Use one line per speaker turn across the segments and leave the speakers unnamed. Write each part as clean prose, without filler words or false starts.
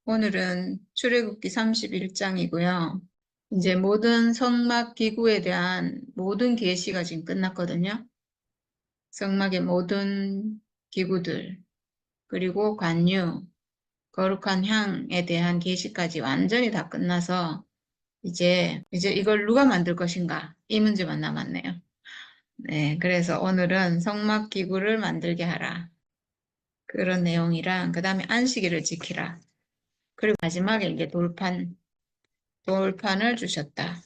오늘은 출애굽기 31장이고요. 이제 모든 성막 기구에 대한 모든 계시가 지금 끝났거든요. 성막의 모든 기구들, 그리고 관유, 거룩한 향에 대한 계시까지 완전히 다 끝나서 이제 이걸 누가 만들 것인가? 이 문제만 남았네요. 네, 그래서 오늘은 성막 기구를 만들게 하라. 그런 내용이랑 그 다음에 안식일을 지키라. 그리고 마지막에 이제 돌판을 주셨다.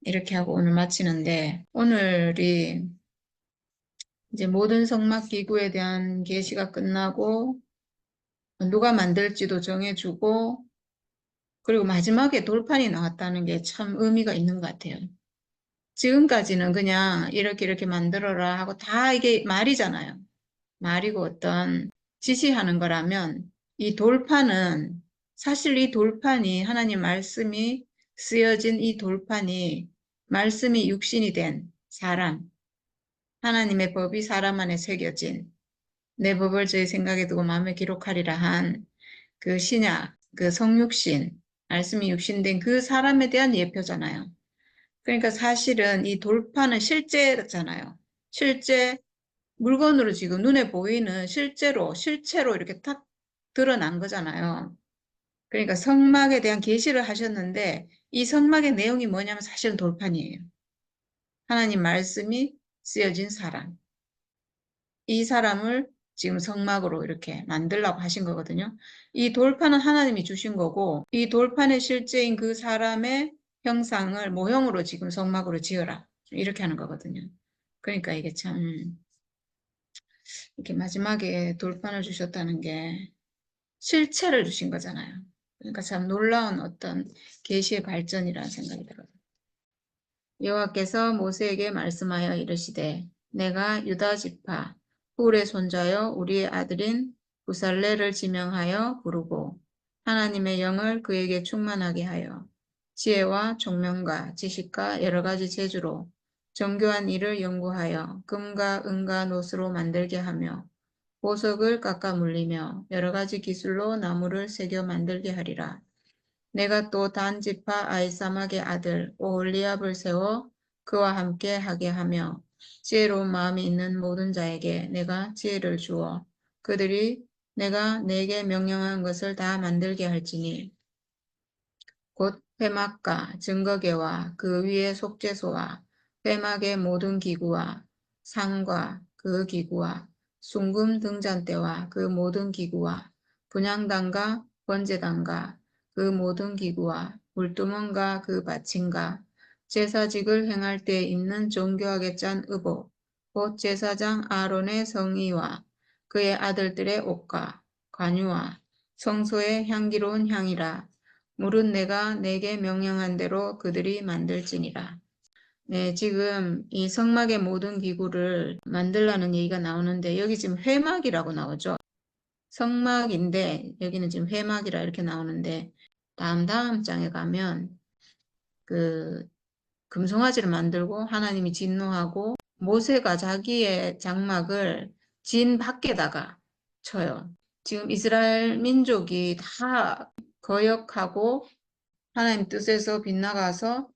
이렇게 하고 오늘 마치는데, 오늘이 이제 모든 성막 기구에 대한 계시가 끝나고 누가 만들지도 정해주고, 그리고 마지막에 돌판이 나왔다는 게 참 의미가 있는 것 같아요. 지금까지는 그냥 이렇게 만들어라 하고 다 이게 말이잖아요. 말이고 어떤 지시하는 거라면, 이 돌판은 사실 이 돌판이 하나님 말씀이 쓰여진 이 돌판이 말씀이 육신이 된 사람, 하나님의 법이 사람 안에 새겨진, 내 법을 저희 생각에 두고 마음에 기록하리라 한 그 신약, 그 성육신, 말씀이 육신된 그 사람에 대한 예표잖아요. 그러니까 사실은 이 돌판은 실제잖아요. 실제 물건으로 지금 눈에 보이는 실체로 이렇게 탁 드러난 거잖아요. 그러니까 성막에 대한 계시를 하셨는데 이 성막의 내용이 뭐냐면 사실은 돌판이에요. 하나님 말씀이 쓰여진 사람. 이 사람을 지금 성막으로 이렇게 만들라고 하신 거거든요. 이 돌판은 하나님이 주신 거고, 이 돌판의 실제인 그 사람의 형상을 모형으로 지금 성막으로 지어라. 이렇게 하는 거거든요. 그러니까 이게 참, 이렇게 마지막에 돌판을 주셨다는 게 실체를 주신 거잖아요. 그러니까 참 놀라운 어떤 계시의 발전이라는 생각이 들어요. 여호와께서 모세에게 말씀하여 이르시되 내가 유다 지파 훌의 손자여 우리의 아들인 부살레를 지명하여 부르고 하나님의 영을 그에게 충만하게 하여 지혜와 총명과 지식과 여러 가지 재주로 정교한 일을 연구하여 금과 은과 노스로 만들게 하며 보석을 깎아 물리며 여러 가지 기술로 나무를 새겨 만들게 하리라. 내가 또 단 지파 아히사막의 아들 오홀리압을 세워 그와 함께 하게 하며 지혜로운 마음이 있는 모든 자에게 내가 지혜를 주어 그들이 내가 내게 명령한 것을 다 만들게 할지니 곧 회막과 증거계와 그 위의 속죄소와 회막의 모든 기구와 상과 그 기구와 순금 등잔대와 그 모든 기구와 분향단과 번제단과 그 모든 기구와 물두멍과 그 받침과 제사직을 행할 때 입는 정교하게 짠 의복 곧 제사장 아론의 성의와 그의 아들들의 옷과 관유와 성소의 향기로운 향이라. 물은 내가 내게 명령한 대로 그들이 만들지니라. 네, 지금 이 성막의 모든 기구를 만들라는 얘기가 나오는데 여기 지금 회막이라고 나오죠. 성막인데 여기는 지금 회막이라 이렇게 나오는데 다음 장에 가면 그 금송아지를 만들고 하나님이 진노하고 모세가 자기의 장막을 진 밖에다가 쳐요. 지금 이스라엘 민족이 다 거역하고 하나님 뜻에서 빗나가서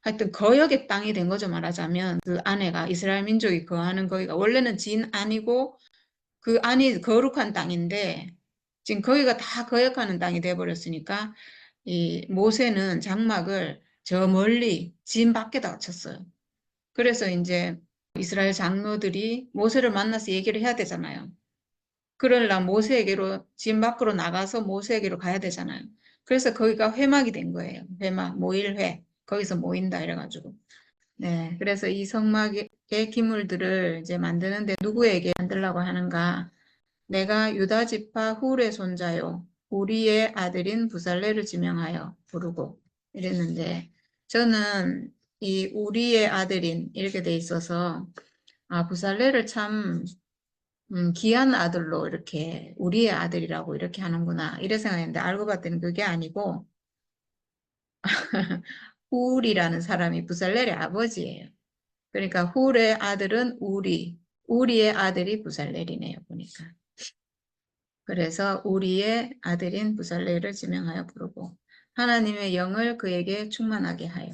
하여튼 거역의 땅이 된 거죠. 말하자면 그 안에가 이스라엘 민족이 거하는 거기가 원래는 진 안이고 그 안이 거룩한 땅인데 지금 거기가 다 거역하는 땅이 돼버렸으니까 이 모세는 장막을 저 멀리 진 밖에다가 쳤어요. 그래서 이제 이스라엘 장로들이 모세를 만나서 얘기를 해야 되잖아요. 그러려면 모세에게로 진 밖으로 나가서 모세에게로 가야 되잖아요. 그래서 거기가 회막이 된 거예요. 회막, 모일회. 거기서 모인다 이래가지고. 네, 그래서 이 성막의 기물들을 이제 만드는데 누구에게 만들라고 하는가? 내가 유다 지파 훌의 손자요. 우리의 아들인 부살레를 지명하여 부르고 이랬는데 저는 이 우리의 아들인 이렇게 돼 있어서 아, 부살레를 참 귀한 아들로 이렇게 우리의 아들이라고 이렇게 하는구나 이래 생각했는데 알고 봤더니 그게 아니고 훌이라는 사람이 부살렐의 아버지예요. 그러니까 훌의 아들은 우리의 아들이 부살렐이네요. 보니까. 그래서 우리의 아들인 부살레를 지명하여 부르고 하나님의 영을 그에게 충만하게 하여.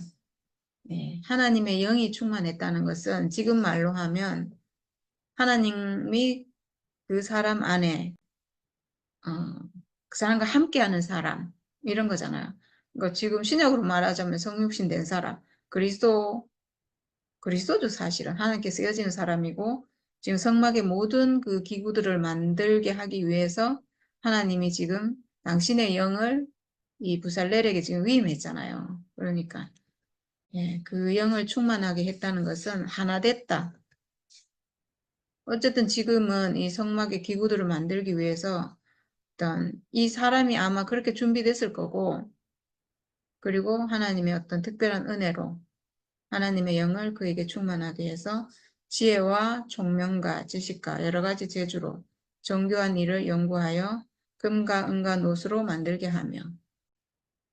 네, 하나님의 영이 충만했다는 것은 지금 말로 하면 하나님이 그 사람 안에 그 사람과 함께하는 사람 이런 거잖아요. 그러니까 지금 신약으로 말하자면 성육신 된 사람 그리스도도 사실은 하나님께 쓰여지는 사람이고 지금 성막의 모든 그 기구들을 만들게 하기 위해서 하나님이 지금 당신의 영을 이 부살렐에게 지금 위임했잖아요. 그러니까 예, 그 영을 충만하게 했다는 것은 하나 됐다. 어쨌든 지금은 이 성막의 기구들을 만들기 위해서 어떤 이 사람이 아마 그렇게 준비됐을 거고 그리고 하나님의 어떤 특별한 은혜로 하나님의 영을 그에게 충만하게 해서 지혜와 총명과 지식과 여러 가지 재주로 정교한 일을 연구하여 금과 은과 노수로 만들게 하며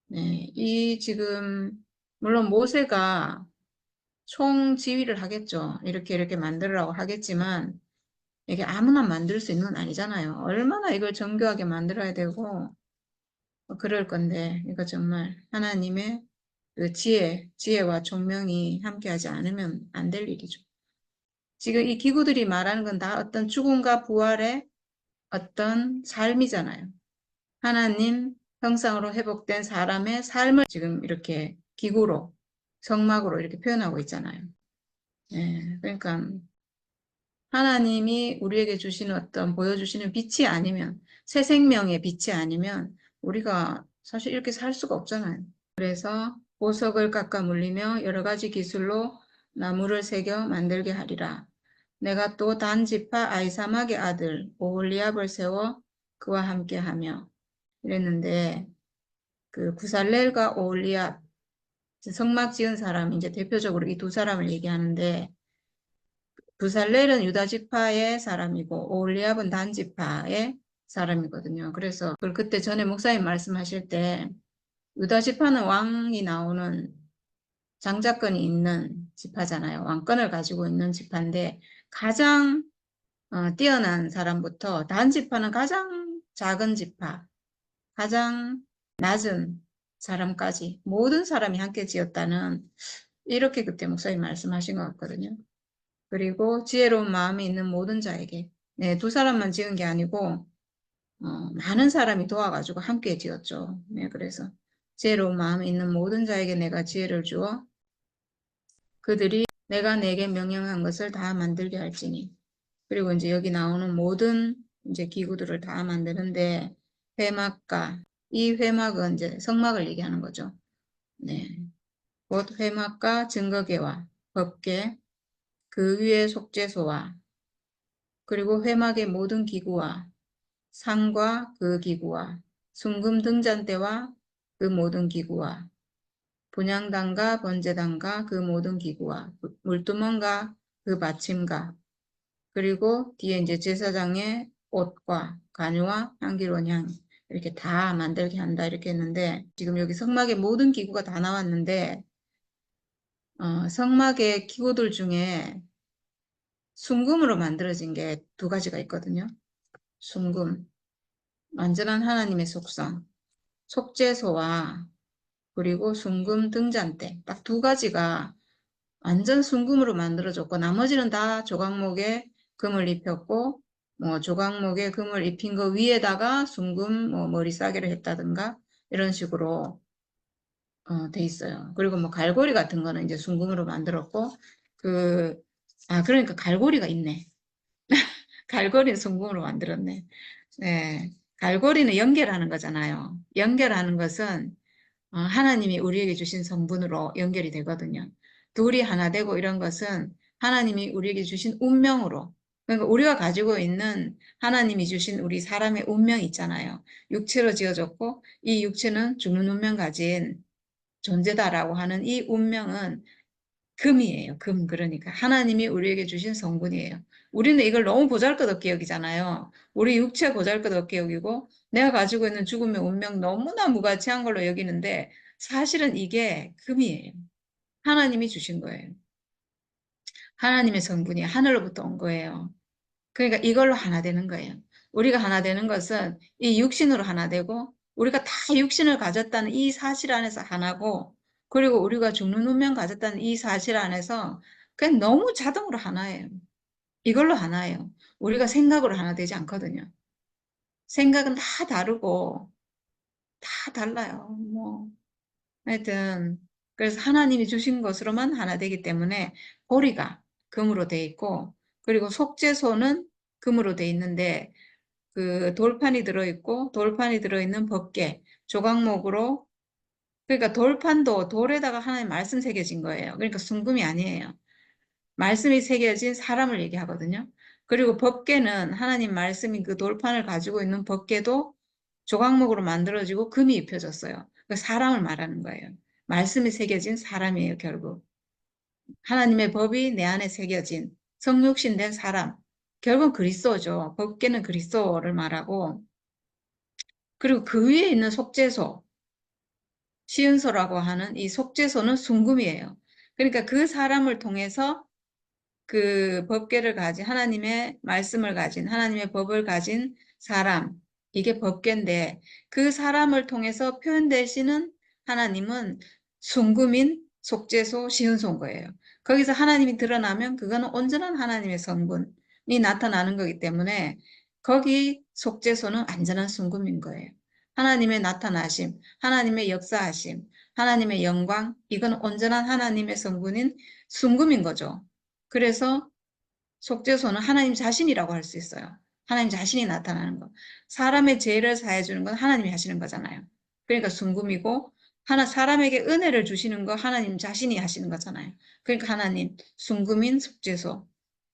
네, 이 지금 물론 모세가 총지휘를 하겠죠. 이렇게 만들으라고 하겠지만 이게 아무나 만들 수 있는 건 아니잖아요. 얼마나 이걸 정교하게 만들어야 되고 그럴 건데 이거 정말 하나님의 그 지혜와 총명이 함께하지 않으면 안 될 일이죠. 지금 이 기구들이 말하는 건 다 어떤 죽음과 부활의 어떤 삶이잖아요. 하나님 형상으로 회복된 사람의 삶을 지금 이렇게 기구로 성막으로 이렇게 표현하고 있잖아요. 네, 그러니까 하나님이 우리에게 주시는 어떤 보여주시는 빛이 아니면 새 생명의 빛이 아니면 우리가 사실 이렇게 살 수가 없잖아요. 그래서 보석을 깎아 물리며 여러 가지 기술로 나무를 새겨 만들게 하리라. 내가 또 단지파 아이사막의 아들 오홀리압을 세워 그와 함께하며 이랬는데 그 구살렐과 오홀리압 성막 지은 사람 이제 대표적으로 이 두 사람을 얘기하는데 부살렐은 유다 지파의 사람이고 오홀리압은 단 지파의 사람이거든요. 그래서 그걸 그때 전에 목사님 말씀하실 때 유다 지파는 왕이 나오는 장자권이 있는 지파잖아요. 왕권을 가지고 있는 지파인데 가장 뛰어난 사람부터 단 지파는 가장 작은 지파, 가장 낮은 사람까지 모든 사람이 함께 지었다는 이렇게 그때 목사님 말씀하신 것 같거든요. 그리고 지혜로운 마음이 있는 모든 자에게 네, 두 사람만 지은 게 아니고 많은 사람이 도와가지고 함께 지었죠. 네, 그래서 지혜로운 마음이 있는 모든 자에게 내가 지혜를 주어 그들이 내가 내게 명령한 것을 다 만들게 할지니. 그리고 이제 여기 나오는 모든 이제 기구들을 다 만드는데 회막과 이 회막은 이제 성막을 얘기하는 거죠. 네. 곧 회막과 증거계와 법계 그 위에 속죄소와 그리고 회막의 모든 기구와 상과 그 기구와 순금 등잔대와 그 모든 기구와 분향단과 번제단과 그 모든 기구와 물두멍과 그 받침과 그리고 뒤에 이제 제사장의 옷과 관유와 향기로운 향 이렇게 다 만들게 한다 이렇게 했는데 지금 여기 성막의 모든 기구가 다 나왔는데 성막의 기구들 중에 순금으로 만들어진 게 두 가지가 있거든요. 순금, 완전한 하나님의 속성, 속죄소와 그리고 순금 등잔대 딱 두 가지가 완전 순금으로 만들어졌고 나머지는 다 조각목에 금을 입혔고 뭐 조각목에 금을 입힌 거 위에다가 순금 뭐 머리 싸개를 했다든가 이런 식으로 돼 있어요. 그리고 뭐 갈고리 같은 거는 이제 순금으로 만들었고 그러니까 갈고리가 있네. 갈고리는 순금으로 만들었네. 네. 갈고리는 연결하는 거잖아요. 연결하는 것은 하나님이 우리에게 주신 성분으로 연결이 되거든요. 둘이 하나 되고 이런 것은 하나님이 우리에게 주신 운명으로 그러니까 우리가 가지고 있는 하나님이 주신 우리 사람의 운명이 있잖아요. 육체로 지어졌고 이 육체는 죽는 운명 가진 존재다라고 하는 이 운명은 금이에요. 금. 그러니까 하나님이 우리에게 주신 성분이에요. 우리는 이걸 너무 보잘것없게 여기잖아요. 우리 육체 보잘것없게 여기고 내가 가지고 있는 죽음의 운명 너무나 무가치한 걸로 여기는데 사실은 이게 금이에요. 하나님이 주신 거예요. 하나님의 성분이 하늘로부터 온 거예요. 그러니까 이걸로 하나 되는 거예요. 우리가 하나 되는 것은 이 육신으로 하나 되고 우리가 다 육신을 가졌다는 이 사실 안에서 하나고 그리고 우리가 죽는 운명 가졌다는 이 사실 안에서 그냥 너무 자동으로 하나예요. 이걸로 하나예요. 우리가 생각으로 하나 되지 않거든요. 생각은 다 다르고 다 달라요. 뭐 하여튼 그래서 하나님이 주신 것으로만 하나 되기 때문에 보리가 금으로 돼 있고 그리고 속죄소는 금으로 돼 있는데 그 돌판이 들어있고 돌판이 들어있는 법궤 조각목으로 그러니까 돌판도 돌에다가 하나님 말씀 새겨진 거예요. 그러니까 순금이 아니에요. 말씀이 새겨진 사람을 얘기하거든요. 그리고 법궤는 하나님 말씀인 그 돌판을 가지고 있는 법궤도 조각목으로 만들어지고 금이 입혀졌어요. 그 사람을 말하는 거예요. 말씀이 새겨진 사람이에요, 결국. 하나님의 법이 내 안에 새겨진 성육신된 사람. 결국은 그리스도죠. 법궤는 그리스도를 말하고 그리고 그 위에 있는 속죄소, 시은소라고 하는 이 속죄소는 순금이에요. 그러니까 그 사람을 통해서 그 법궤를 가진 하나님의 말씀을 가진 하나님의 법을 가진 사람 이게 법궤인데 그 사람을 통해서 표현되시는 하나님은 순금인 속죄소 시은소인 거예요. 거기서 하나님이 드러나면 그거는 온전한 하나님의 성분이 나타나는 거기 때문에 거기 속죄소는 완전한 순금인 거예요. 하나님의 나타나심, 하나님의 역사하심, 하나님의 영광 이건 온전한 하나님의 성분인 순금인 거죠. 그래서 속죄소는 하나님 자신이라고 할 수 있어요. 하나님 자신이 나타나는 거. 사람의 죄를 사해 주는 건 하나님이 하시는 거잖아요. 그러니까 순금이고 사람에게 은혜를 주시는 거 하나님 자신이 하시는 거잖아요. 그러니까 하나님 순금인 속죄소.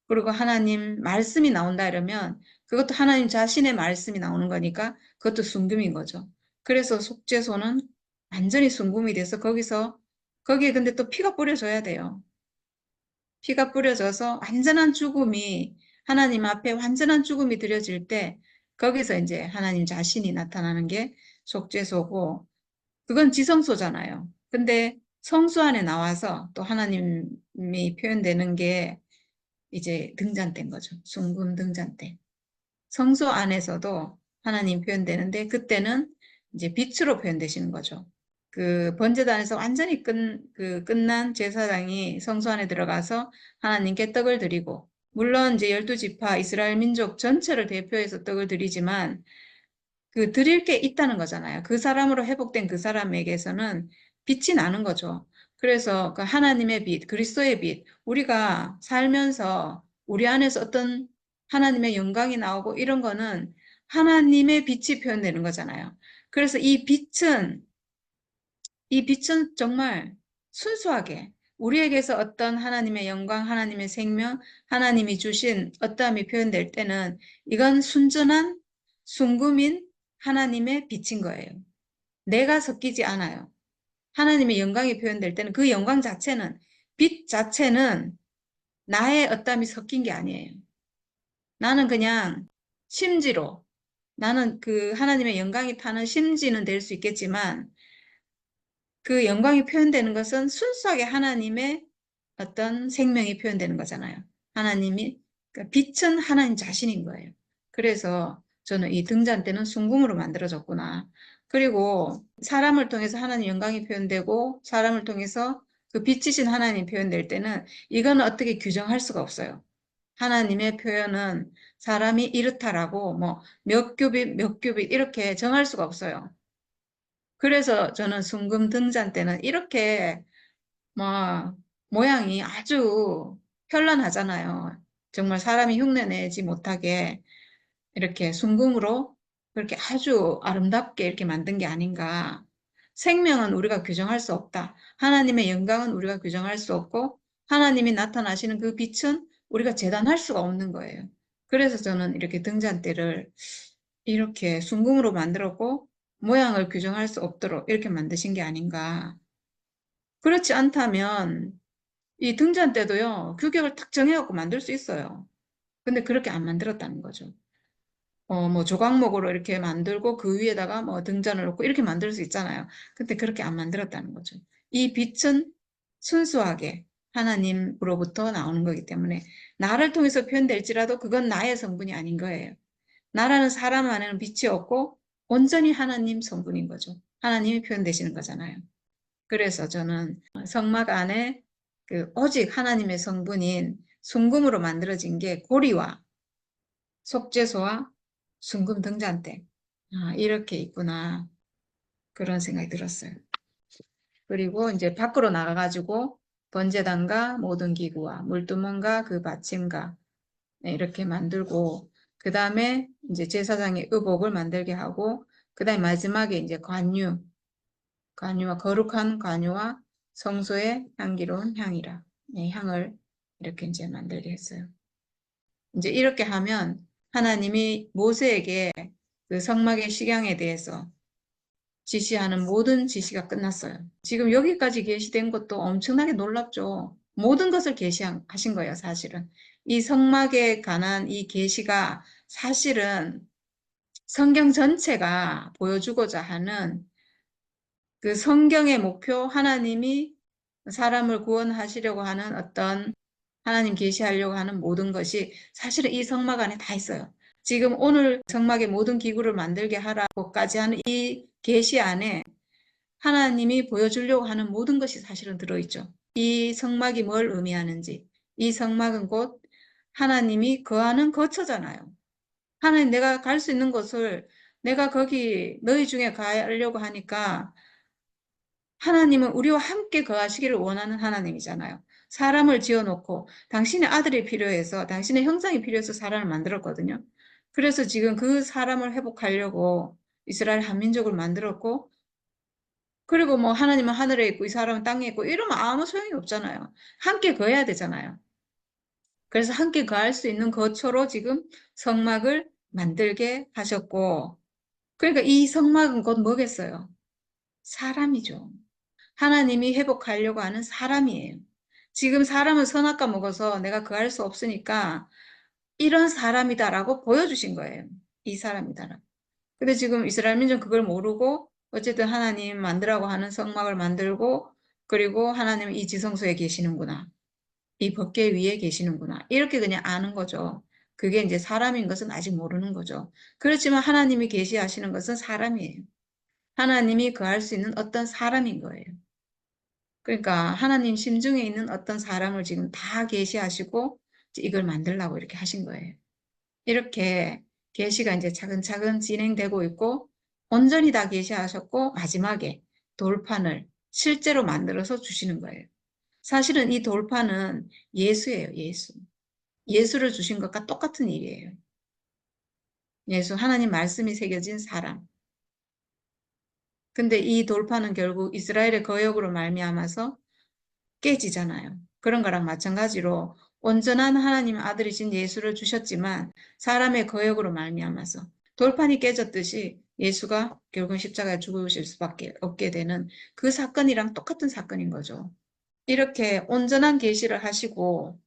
그리고 하나님 말씀이 나온다 이러면 그것도 하나님 자신의 말씀이 나오는 거니까 그것도 순금인 거죠. 그래서 속죄소는 완전히 순금이 돼서 거기에 근데 또 피가 뿌려져야 돼요. 피가 뿌려져서 완전한 죽음이 하나님 앞에 완전한 죽음이 드려질 때 거기서 이제 하나님 자신이 나타나는 게 속죄소고 그건 지성소잖아요. 근데 성소 안에 나와서 또 하나님이 표현되는 게 이제 등잔대인 거죠. 순금 등잔대. 성소 안에서도 하나님 표현되는데 그때는 이제 빛으로 표현되시는 거죠. 그 번제단에서 완전히 끝난 제사장이 성소 안에 들어가서 하나님께 떡을 드리고 물론 이제 12지파 이스라엘 민족 전체를 대표해서 떡을 드리지만 그 드릴 게 있다는 거잖아요. 그 사람으로 회복된 그 사람에게서는 빛이 나는 거죠. 그래서 그 하나님의 빛, 그리스도의 빛, 우리가 살면서 우리 안에서 어떤 하나님의 영광이 나오고 이런 거는 하나님의 빛이 표현되는 거잖아요. 그래서 이 빛은 정말 순수하게 우리에게서 어떤 하나님의 영광, 하나님의 생명, 하나님이 주신 어떠함이 표현될 때는 이건 순전한 순금인 하나님의 빛인 거예요. 내가 섞이지 않아요. 하나님의 영광이 표현될 때는 그 영광 자체는 빛 자체는 나의 어떠함이 섞인 게 아니에요. 나는 그냥 심지로 나는 그 하나님의 영광이 타는 심지는 될 수 있겠지만 그 영광이 표현되는 것은 순수하게 하나님의 어떤 생명이 표현되는 거잖아요. 하나님이, 그러니까 빛은 하나님 자신인 거예요. 그래서 저는 이 등잔대는 순금으로 만들어졌구나. 그리고 사람을 통해서 하나님 영광이 표현되고 사람을 통해서 그 빛이신 하나님이 표현될 때는 이거는 어떻게 규정할 수가 없어요. 하나님의 표현은 사람이 이렇다라고 뭐 몇 규빗, 몇 규빗 이렇게 정할 수가 없어요. 그래서 저는 순금 등잔 때는 이렇게 막 모양이 아주 현란하잖아요. 정말 사람이 흉내내지 못하게 이렇게 순금으로 그렇게 아주 아름답게 이렇게 만든 게 아닌가. 생명은 우리가 규정할 수 없다. 하나님의 영광은 우리가 규정할 수 없고 하나님이 나타나시는 그 빛은 우리가 재단할 수가 없는 거예요. 그래서 저는 이렇게 등잔대를 이렇게 순금으로 만들었고 모양을 규정할 수 없도록 이렇게 만드신 게 아닌가. 그렇지 않다면 이 등잔대도요, 규격을 딱 정해갖고 만들 수 있어요. 근데 그렇게 안 만들었다는 거죠. 뭐 조각목으로 이렇게 만들고 그 위에다가 뭐 등잔을 놓고 이렇게 만들 수 있잖아요. 근데 그렇게 안 만들었다는 거죠. 이 빛은 순수하게 하나님으로부터 나오는 거기 때문에 나를 통해서 표현될지라도 그건 나의 성분이 아닌 거예요. 나라는 사람 안에는 빛이 없고 온전히 하나님 성분인 거죠. 하나님이 표현되시는 거잖아요. 그래서 저는 성막 안에 그 오직 하나님의 성분인 순금으로 만들어진 게 고리와 속죄소와 순금 등잔대. 아, 이렇게 있구나. 그런 생각이 들었어요. 그리고 이제 밖으로 나가가지고 번제단과 모든 기구와 물두멍과 그 받침과 이렇게 만들고 그 다음에 이제 제사장의 의복을 만들게 하고 그 다음에 마지막에 이제 관유와 거룩한 관유와 성소의 향기로운 향이라 향을 이렇게 이제 만들게 했어요. 이제 이렇게 하면 하나님이 모세에게 그 성막의 식양에 대해서 지시하는 모든 지시가 끝났어요. 지금 여기까지 계시된 것도 엄청나게 놀랍죠. 모든 것을 계시하신 거예요, 사실은. 이 성막에 관한 이 계시가 사실은 성경 전체가 보여주고자 하는 그 성경의 목표, 하나님이 사람을 구원하시려고 하는 어떤 하나님 계시하려고 하는 모든 것이 사실은 이 성막 안에 다 있어요. 지금 오늘 성막의 모든 기구를 만들게 하라고까지 하는 이 계시 안에 하나님이 보여주려고 하는 모든 것이 사실은 들어있죠. 이 성막이 뭘 의미하는지, 이 성막은 곧 하나님이 거하는 거처잖아요. 하나님 내가 갈 수 있는 곳을 내가 거기 너희 중에 가려고 하니까 하나님은 우리와 함께 거하시기를 원하는 하나님이잖아요. 사람을 지어놓고 당신의 아들이 필요해서 당신의 형상이 필요해서 사람을 만들었거든요. 그래서 지금 그 사람을 회복하려고 이스라엘 한민족을 만들었고 그리고 뭐 하나님은 하늘에 있고 이 사람은 땅에 있고 이러면 아무 소용이 없잖아요. 함께 거해야 되잖아요. 그래서 함께 거할 수 있는 거처로 지금 성막을 만들게 하셨고 그러니까 이 성막은 곧 뭐겠어요? 사람이죠. 하나님이 회복하려고 하는 사람이에요. 지금 사람은 선악과 먹어서 내가 거할 수 없으니까 이런 사람이다라고 보여주신 거예요. 이 사람이다라고. 근데 지금 이스라엘 민족은 그걸 모르고 어쨌든 하나님 만들라고 하는 성막을 만들고 그리고 하나님은 이 지성소에 계시는구나. 이 법궤 위에 계시는구나. 이렇게 그냥 아는 거죠. 그게 이제 사람인 것은 아직 모르는 거죠. 그렇지만 하나님이 계시하시는 것은 사람이에요. 하나님이 거할 수 있는 어떤 사람인 거예요. 그러니까 하나님 심중에 있는 어떤 사람을 지금 다 계시하시고 이걸 만들라고 이렇게 하신 거예요. 이렇게 계시가 이제 차근차근 진행되고 있고 온전히 다 계시하셨고 마지막에 돌판을 실제로 만들어서 주시는 거예요. 사실은 이 돌판은 예수예요, 예수. 예수를 주신 것과 똑같은 일이에요. 예수, 하나님 말씀이 새겨진 사람. 근데 이 돌판은 결국 이스라엘의 거역으로 말미암아서 깨지잖아요. 그런 거랑 마찬가지로 온전한 하나님 아들이신 예수를 주셨지만 사람의 거역으로 말미암아서 돌판이 깨졌듯이 예수가 결국 십자가에 죽으실 수밖에 없게 되는 그 사건이랑 똑같은 사건인 거죠. 이렇게 온전한 계시를 하시고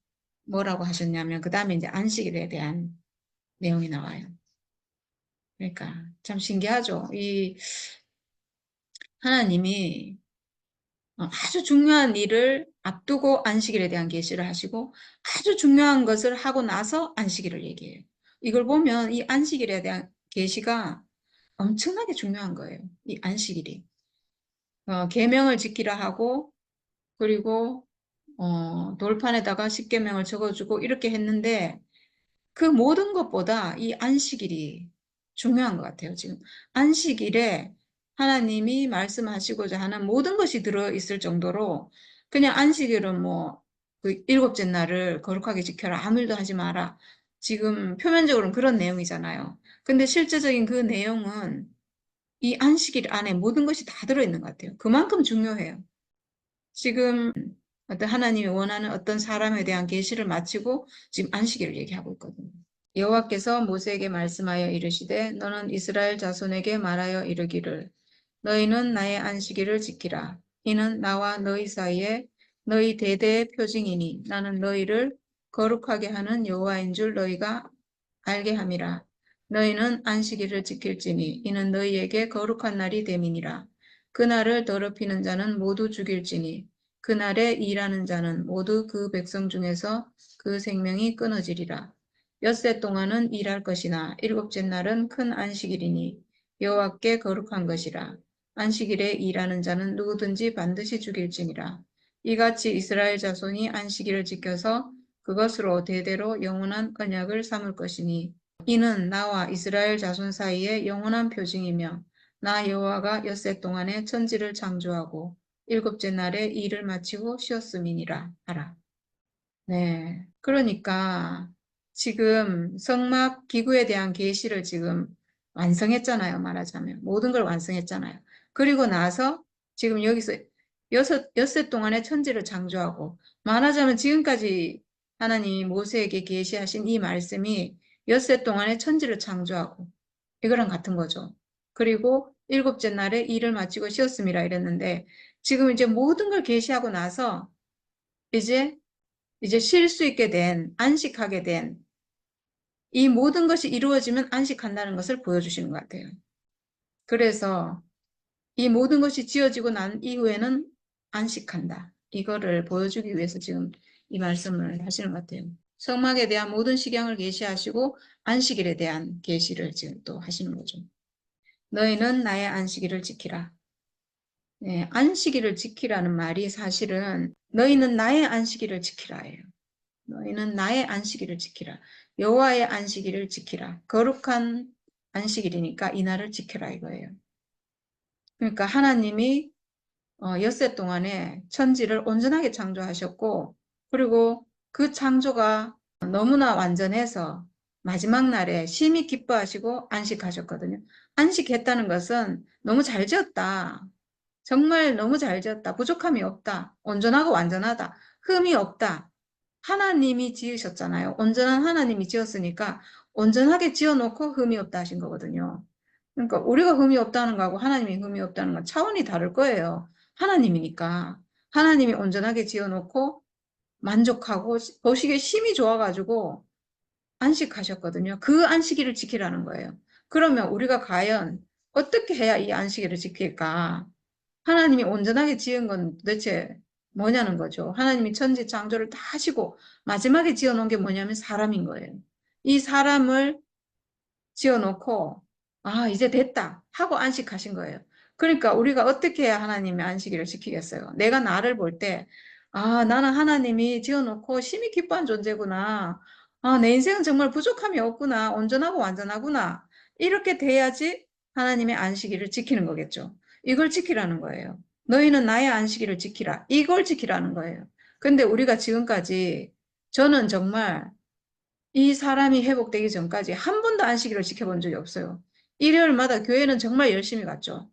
뭐라고 하셨냐면 그 다음에 이제 안식일에 대한 내용이 나와요. 그러니까 참 신기하죠. 이 하나님이 아주 중요한 일을 앞두고 안식일에 대한 계시를 하시고 아주 중요한 것을 하고 나서 안식일을 얘기해요. 이걸 보면 이 안식일에 대한 계시가 엄청나게 중요한 거예요. 이 안식일이. 계명을 지키라 하고 그리고 돌판에다가 십계명을 적어주고 이렇게 했는데 그 모든 것보다 이 안식일이 중요한 것 같아요. 지금 안식일에 하나님이 말씀하시고자 하는 모든 것이 들어있을 정도로 그냥 안식일은 뭐 그 일곱째 날을 거룩하게 지켜라. 아무 일도 하지 마라. 지금 표면적으로는 그런 내용이잖아요. 근데 실제적인 그 내용은 이 안식일 안에 모든 것이 다 들어있는 것 같아요. 그만큼 중요해요. 지금 어떤 하나님이 원하는 어떤 사람에 대한 계시를 마치고 지금 안식일을 얘기하고 있거든요. 여호와께서 모세에게 말씀하여 이르시되 너는 이스라엘 자손에게 말하여 이르기를 너희는 나의 안식일을 지키라. 이는 나와 너희 사이에 너희 대대의 표징이니 나는 너희를 거룩하게 하는 여호와인 줄 너희가 알게 함이라. 너희는 안식일을 지킬지니 이는 너희에게 거룩한 날이 됨이니라. 그날을 더럽히는 자는 모두 죽일지니 그날에 일하는 자는 모두 그 백성 중에서 그 생명이 끊어지리라. 엿새 동안은 일할 것이나 일곱째 날은 큰 안식일이니 여호와께 거룩한 것이라. 안식일에 일하는 자는 누구든지 반드시 죽일지니라. 이같이 이스라엘 자손이 안식일을 지켜서 그것으로 대대로 영원한 언약을 삼을 것이니 이는 나와 이스라엘 자손 사이의 영원한 표징이며 나 여호와가 엿새 동안에 천지를 창조하고 일곱째 날에 일을 마치고 쉬었음이니라 하라. 네. 그러니까 지금 성막 기구에 대한 계시를 지금 완성했잖아요. 말하자면. 모든 걸 완성했잖아요. 그리고 나서 지금 여기서 엿새 동안에 천지를 창조하고 말하자면 지금까지 하나님이 모세에게 계시하신 이 말씀이 엿새 동안에 천지를 창조하고 이거랑 같은 거죠. 그리고 일곱째 날에 일을 마치고 쉬었음이라 이랬는데 지금 이제 모든 걸 계시하고 나서 이제 쉴 수 있게 된, 안식하게 된 이 모든 것이 이루어지면 안식한다는 것을 보여주시는 것 같아요. 그래서 이 모든 것이 지어지고 난 이후에는 안식한다. 이거를 보여주기 위해서 지금 이 말씀을 하시는 것 같아요. 성막에 대한 모든 식양을 계시하시고 안식일에 대한 계시를 지금 또 하시는 거죠. 너희는 나의 안식일을 지키라. 네, 안식일을 지키라는 말이 사실은 너희는 나의 안식일을 지키라예요. 너희는 나의 안식일을 지키라. 여호와의 안식일을 지키라. 거룩한 안식일이니까 이날을 지켜라 이거예요. 그러니까 하나님이 엿새 동안에 천지를 온전하게 창조하셨고 그리고 그 창조가 너무나 완전해서 마지막 날에 심히 기뻐하시고 안식하셨거든요. 안식했다는 것은 너무 잘 지었다. 정말 너무 잘 지었다. 부족함이 없다. 온전하고 완전하다. 흠이 없다. 하나님이 지으셨잖아요. 온전한 하나님이 지었으니까 온전하게 지어놓고 흠이 없다 하신 거거든요. 그러니까 우리가 흠이 없다는 거하고 하나님이 흠이 없다는 건 차원이 다를 거예요. 하나님이니까. 하나님이 온전하게 지어놓고 만족하고 보시기에 힘이 좋아가지고 안식하셨거든요. 그 안식일을 지키라는 거예요. 그러면 우리가 과연 어떻게 해야 이 안식일을 지킬까? 하나님이 온전하게 지은 건 도대체 뭐냐는 거죠. 하나님이 천지 창조를 다 하시고 마지막에 지어놓은 게 뭐냐면 사람인 거예요. 이 사람을 지어놓고 아 이제 됐다 하고 안식하신 거예요. 그러니까 우리가 어떻게 해야 하나님의 안식일을 지키겠어요. 내가 나를 볼 때 아 나는 하나님이 지어놓고 심히 기뻐한 존재구나. 아 내 인생은 정말 부족함이 없구나. 온전하고 완전하구나. 이렇게 돼야지 하나님의 안식일을 지키는 거겠죠. 이걸 지키라는 거예요. 너희는 나의 안식일을 지키라. 이걸 지키라는 거예요. 근데 우리가 지금까지 저는 정말 이 사람이 회복되기 전까지 한 번도 안식일을 지켜본 적이 없어요. 일요일마다 교회는 정말 열심히 갔죠.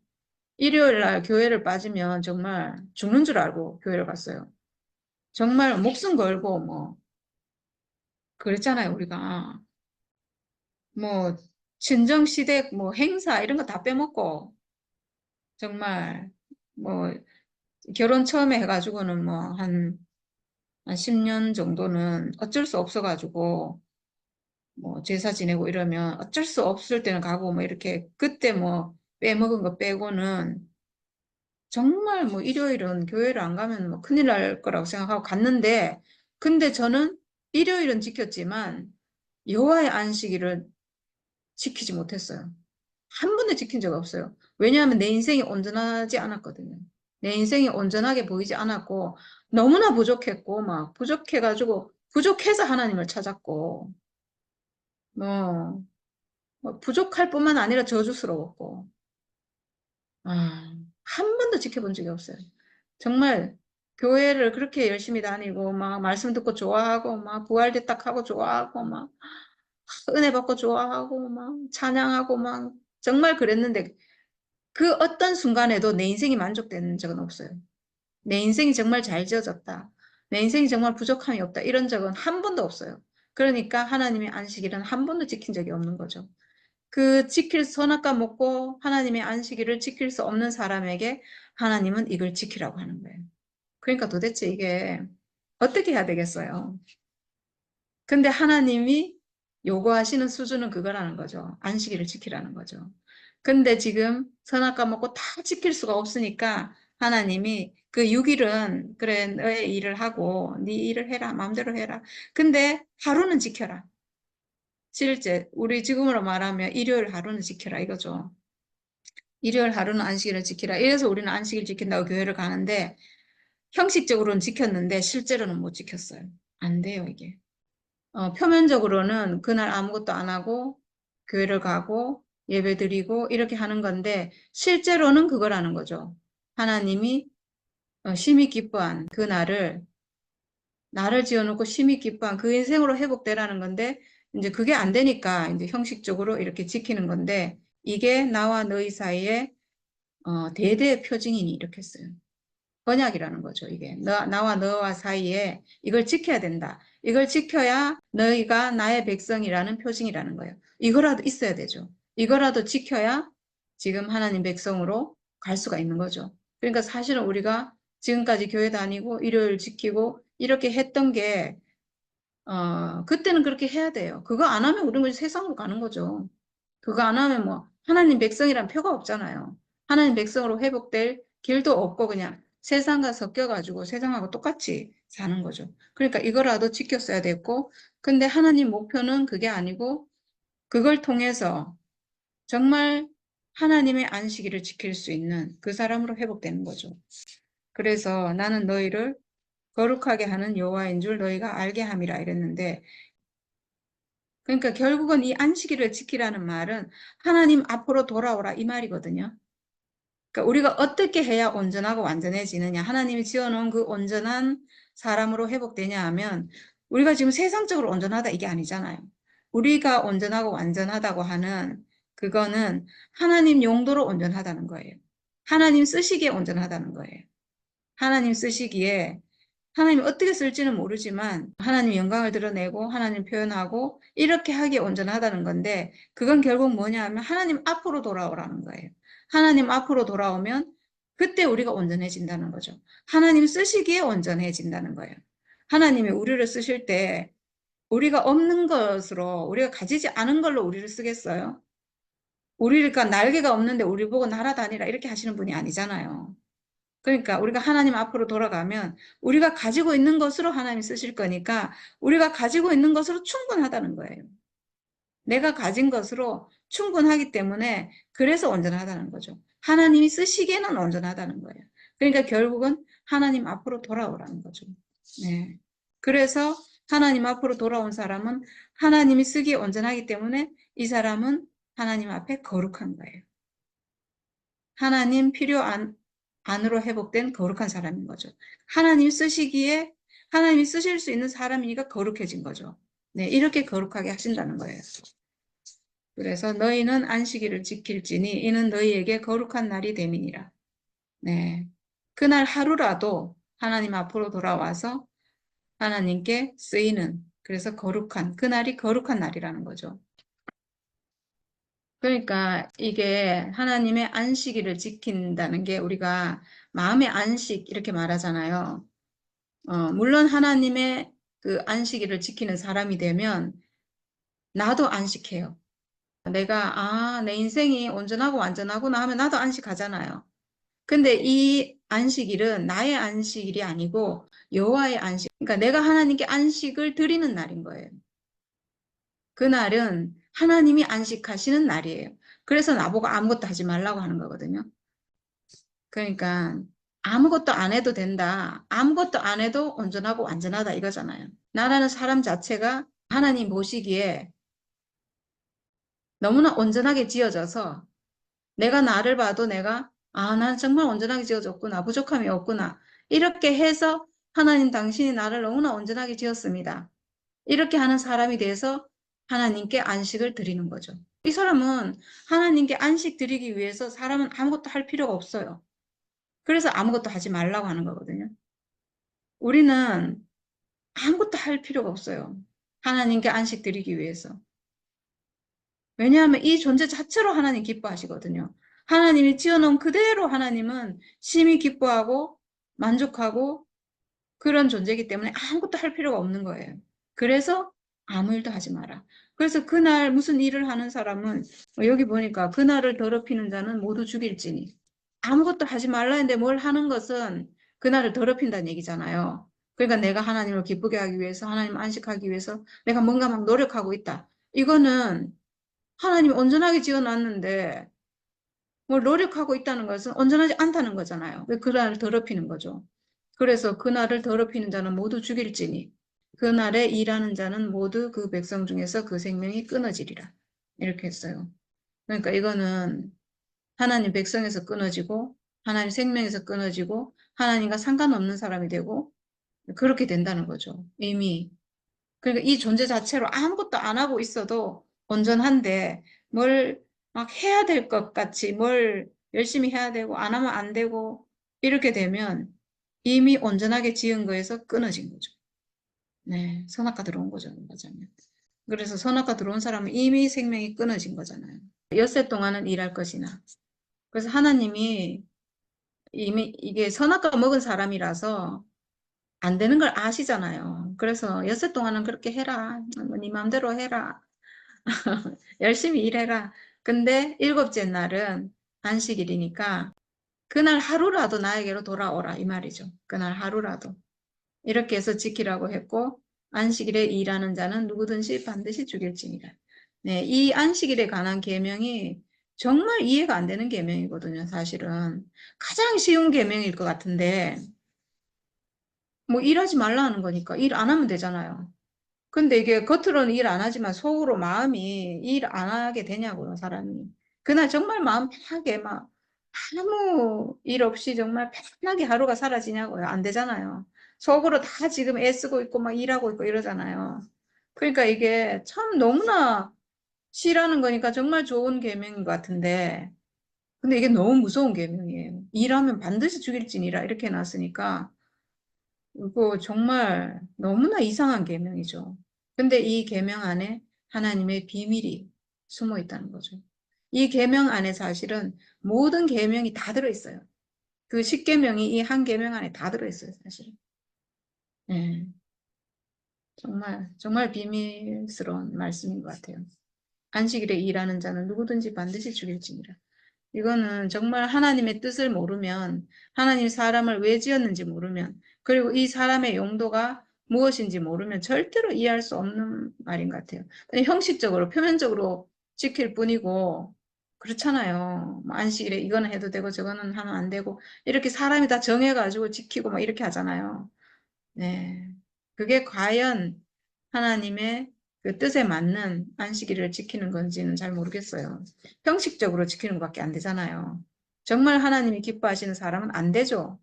일요일 날 교회를 빠지면 정말 죽는 줄 알고 교회를 갔어요. 정말 목숨 걸고 뭐 그랬잖아요, 우리가. 뭐 친정시댁 뭐 행사 이런 거 다 빼먹고 정말 뭐 결혼 처음에 해가지고는 뭐 한 10년 정도는 어쩔 수 없어가지고 뭐 제사 지내고 이러면 어쩔 수 없을 때는 가고 뭐 이렇게 그때 뭐 빼먹은 거 빼고는 정말 뭐 일요일은 교회를 안 가면 뭐 큰일 날 거라고 생각하고 갔는데 근데 저는 일요일은 지켰지만 여호와의 안식일을 지키지 못했어요. 한 번도 지킨 적 없어요. 왜냐하면 내 인생이 온전하지 않았거든요. 내 인생이 온전하게 보이지 않았고 너무나 부족했고 막 부족해가지고 부족해서 하나님을 찾았고 뭐 부족할 뿐만 아니라 저주스러웠고, 한 번도 지켜본 적이 없어요. 정말 교회를 그렇게 열심히 다니고, 막 말씀 듣고 좋아하고, 막 부활됐다 하고 좋아하고, 막 은혜 받고 좋아하고, 막 찬양하고, 막 정말 그랬는데, 그 어떤 순간에도 내 인생이 만족되는 적은 없어요. 내 인생이 정말 잘 지어졌다. 내 인생이 정말 부족함이 없다. 이런 적은 한 번도 없어요. 그러니까 하나님의 안식일은 한 번도 지킨 적이 없는 거죠. 그 선악과 먹고 하나님의 안식일을 지킬 수 없는 사람에게 하나님은 이걸 지키라고 하는 거예요. 그러니까 도대체 이게 어떻게 해야 되겠어요? 근데 하나님이 요구하시는 수준은 그거라는 거죠. 안식일을 지키라는 거죠. 근데 지금 선악과 먹고 다 지킬 수가 없으니까 하나님이 그 6일은 그래 너의 일을 하고 네 일을 해라 마음대로 해라. 근데 하루는 지켜라. 실제 우리 지금으로 말하면 일요일 하루는 지켜라 이거죠. 일요일 하루는 안식일을 지키라. 이래서 우리는 안식일 지킨다고 교회를 가는데 형식적으로는 지켰는데 실제로는 못 지켰어요. 안 돼요, 이게. 표면적으로는 그날 아무것도 안 하고 교회를 가고 예배 드리고 이렇게 하는 건데 실제로는 그거라는 거죠. 하나님이 심히 기뻐한 그 나를 지어놓고 심히 기뻐한 그 인생으로 회복되라는 건데 이제 그게 안 되니까 이제 형식적으로 이렇게 지키는 건데 이게 나와 너희 사이에 대대의 표징이니 이렇게 써요. 언약이라는 거죠. 이게 나와 너와 사이에 이걸 지켜야 된다. 이걸 지켜야 너희가 나의 백성이라는 표징이라는 거예요. 이거라도 있어야 되죠. 이거라도 지켜야 지금 하나님 백성으로 갈 수가 있는 거죠. 그러니까 사실은 우리가 지금까지 교회 다니고 일요일 지키고 이렇게 했던 게 그때는 그렇게 해야 돼요. 그거 안 하면 우리는 세상으로 가는 거죠. 그거 안 하면 뭐 하나님 백성이란 표가 없잖아요. 하나님 백성으로 회복될 길도 없고 그냥 세상과 섞여가지고 세상하고 똑같이 사는 거죠. 그러니까 이거라도 지켰어야 됐고 근데 하나님 목표는 그게 아니고 그걸 통해서 정말 하나님의 안식일을 지킬 수 있는 그 사람으로 회복되는 거죠. 그래서 나는 너희를 거룩하게 하는 여호와인 줄 너희가 알게 함이라 이랬는데 그러니까 결국은 이 안식일을 지키라는 말은 하나님 앞으로 돌아오라 이 말이거든요. 그러니까 우리가 어떻게 해야 온전하고 완전해지느냐 하나님이 지어놓은 그 온전한 사람으로 회복되냐 하면 우리가 지금 세상적으로 온전하다 이게 아니잖아요. 우리가 온전하고 완전하다고 하는 그거는 하나님 용도로 온전하다는 거예요. 하나님 쓰시기에 온전하다는 거예요. 하나님 쓰시기에 하나님이 어떻게 쓸지는 모르지만 하나님 영광을 드러내고 하나님 표현하고 이렇게 하기에 온전하다는 건데 그건 결국 뭐냐 하면 하나님 앞으로 돌아오라는 거예요. 하나님 앞으로 돌아오면 그때 우리가 온전해진다는 거죠. 하나님 쓰시기에 온전해진다는 거예요. 하나님이 우리를 쓰실 때 우리가 없는 것으로 우리가 가지지 않은 걸로 우리를 쓰겠어요? 우리가 날개가 없는데 우리 보고 날아다니라 이렇게 하시는 분이 아니잖아요. 그러니까 우리가 하나님 앞으로 돌아가면 우리가 가지고 있는 것으로 하나님 쓰실 거니까 우리가 가지고 있는 것으로 충분하다는 거예요. 내가 가진 것으로 충분하기 때문에 그래서 온전하다는 거죠. 하나님이 쓰시기에는 온전하다는 거예요. 그러니까 결국은 하나님 앞으로 돌아오라는 거죠. 네. 그래서 하나님 앞으로 돌아온 사람은 하나님이 쓰기에 온전하기 때문에 이 사람은 하나님 앞에 거룩한 거예요. 하나님 필요 안으로 회복된 거룩한 사람인 거죠. 하나님 쓰시기에 하나님이 쓰실 수 있는 사람이니까 거룩해진 거죠. 네, 이렇게 거룩하게 하신다는 거예요. 그래서 너희는 안식일을 지킬지니 이는 너희에게 거룩한 날이 됨이니라. 네, 그날 하루라도 하나님 앞으로 돌아와서 하나님께 쓰이는 그래서 거룩한 그날이 거룩한 날이라는 거죠. 그러니까 이게 하나님의 안식일을 지킨다는 게 우리가 마음의 안식 이렇게 말하잖아요. 물론 하나님의 그 안식일을 지키는 사람이 되면 나도 안식해요. 내 인생이 온전하고 완전하구나 하면 나도 안식하잖아요. 근데 이 안식일은 나의 안식일이 아니고 여호와의 안식. 그러니까 내가 하나님께 안식을 드리는 날인 거예요. 그날은 하나님이 안식하시는 날이에요. 그래서 나보고 아무것도 하지 말라고 하는 거거든요. 그러니까 아무것도 안 해도 된다. 아무것도 안 해도 온전하고 완전하다 이거잖아요. 나라는 사람 자체가 하나님 보시기에 너무나 온전하게 지어져서 내가 나를 봐도 난 정말 온전하게 지어졌구나. 부족함이 없구나. 이렇게 해서 하나님 당신이 나를 너무나 온전하게 지었습니다. 이렇게 하는 사람이 돼서 하나님께 안식을 드리는 거죠. 이 사람은 하나님께 안식 드리기 위해서 사람은 아무것도 할 필요가 없어요. 그래서 아무것도 하지 말라고 하는 거거든요. 우리는 아무것도 할 필요가 없어요. 하나님께 안식 드리기 위해서. 왜냐하면 이 존재 자체로 하나님 기뻐하시거든요. 하나님이 지어놓은 그대로 하나님은 심히 기뻐하고 만족하고 그런 존재이기 때문에 아무것도 할 필요가 없는 거예요. 그래서 아무 일도 하지 마라. 그래서 그날 무슨 일을 하는 사람은 여기 보니까 그날을 더럽히는 자는 모두 죽일지니 아무것도 하지 말라 했는데 뭘 하는 것은 그날을 더럽힌다는 얘기잖아요. 그러니까 내가 하나님을 기쁘게 하기 위해서 하나님 안식하기 위해서 내가 뭔가 막 노력하고 있다. 이거는 하나님이 온전하게 지어놨는데 뭘 노력하고 있다는 것은 온전하지 않다는 거잖아요. 왜 그날을 더럽히는 거죠. 그래서 그날을 더럽히는 자는 모두 죽일지니 그날에 일하는 자는 모두 그 백성 중에서 그 생명이 끊어지리라. 이렇게 했어요. 그러니까 이거는 하나님 백성에서 끊어지고 하나님 생명에서 끊어지고 하나님과 상관없는 사람이 되고 그렇게 된다는 거죠. 이미. 그러니까 이 존재 자체로 아무것도 안 하고 있어도 온전한데 뭘 막 해야 될 것 같이 뭘 열심히 해야 되고 안 하면 안 되고 이렇게 되면 이미 온전하게 지은 거에서 끊어진 거죠. 네, 선악과 들어온 거죠. 맞아요. 그래서 선악과 들어온 사람은 이미 생명이 끊어진 거잖아요. 엿새 동안은 일할 것이나. 그래서 하나님이 이미 이게 선악과 먹은 사람이라서 안 되는 걸 아시잖아요. 그래서 엿새 동안은 그렇게 해라. 네 마음대로 해라. 열심히 일해라. 근데 일곱째 날은 안식일이니까 그날 하루라도 나에게로 돌아오라 이 말이죠. 그날 하루라도. 이렇게 해서 지키라고 했고 안식일에 일하는 자는 누구든지 반드시 죽일지니라. 네, 이 안식일에 관한 계명이 정말 이해가 안 되는 계명이거든요. 사실은 가장 쉬운 계명일 것 같은데 뭐 일하지 말라 하는 거니까 일 안 하면 되잖아요. 근데 이게 겉으로는 일 안 하지만 속으로 마음이 일 안 하게 되냐고요, 사람이. 그날 정말 마음 편하게 막 아무 일 없이 정말 편하게 하루가 사라지냐고요. 안 되잖아요. 속으로 다 지금 애쓰고 있고 막 일하고 있고 이러잖아요. 그러니까 이게 참 너무나 싫어하는 거니까 정말 좋은 계명인 것 같은데 근데 이게 너무 무서운 계명이에요. 일하면 반드시 죽일지니라 이렇게 해놨으니까 이거 정말 너무나 이상한 계명이죠. 근데 이 계명 안에 하나님의 비밀이 숨어 있다는 거죠. 이 계명 안에 사실은 모든 계명이 다 들어있어요. 그 10계명이 이 한 계명 안에 다 들어있어요, 사실은. 네, 정말 비밀스러운 말씀인 것 같아요. 안식일에 일하는 자는 누구든지 반드시 죽일지니라. 이거는 정말 하나님의 뜻을 모르면, 하나님 사람을 왜 지었는지 모르면, 그리고 이 사람의 용도가 무엇인지 모르면 절대로 이해할 수 없는 말인 것 같아요. 그냥 형식적으로, 표면적으로 지킬 뿐이고, 그렇잖아요. 뭐 안식일에 이거는 해도 되고 저거는 하면 안 되고, 이렇게 사람이 다 정해가지고 지키고 막 이렇게 하잖아요. 네. 그게 과연 하나님의 그 뜻에 맞는 안식일을 지키는 건지는 잘 모르겠어요. 형식적으로 지키는 것밖에 안 되잖아요. 정말 하나님이 기뻐하시는 사람은 안 되죠.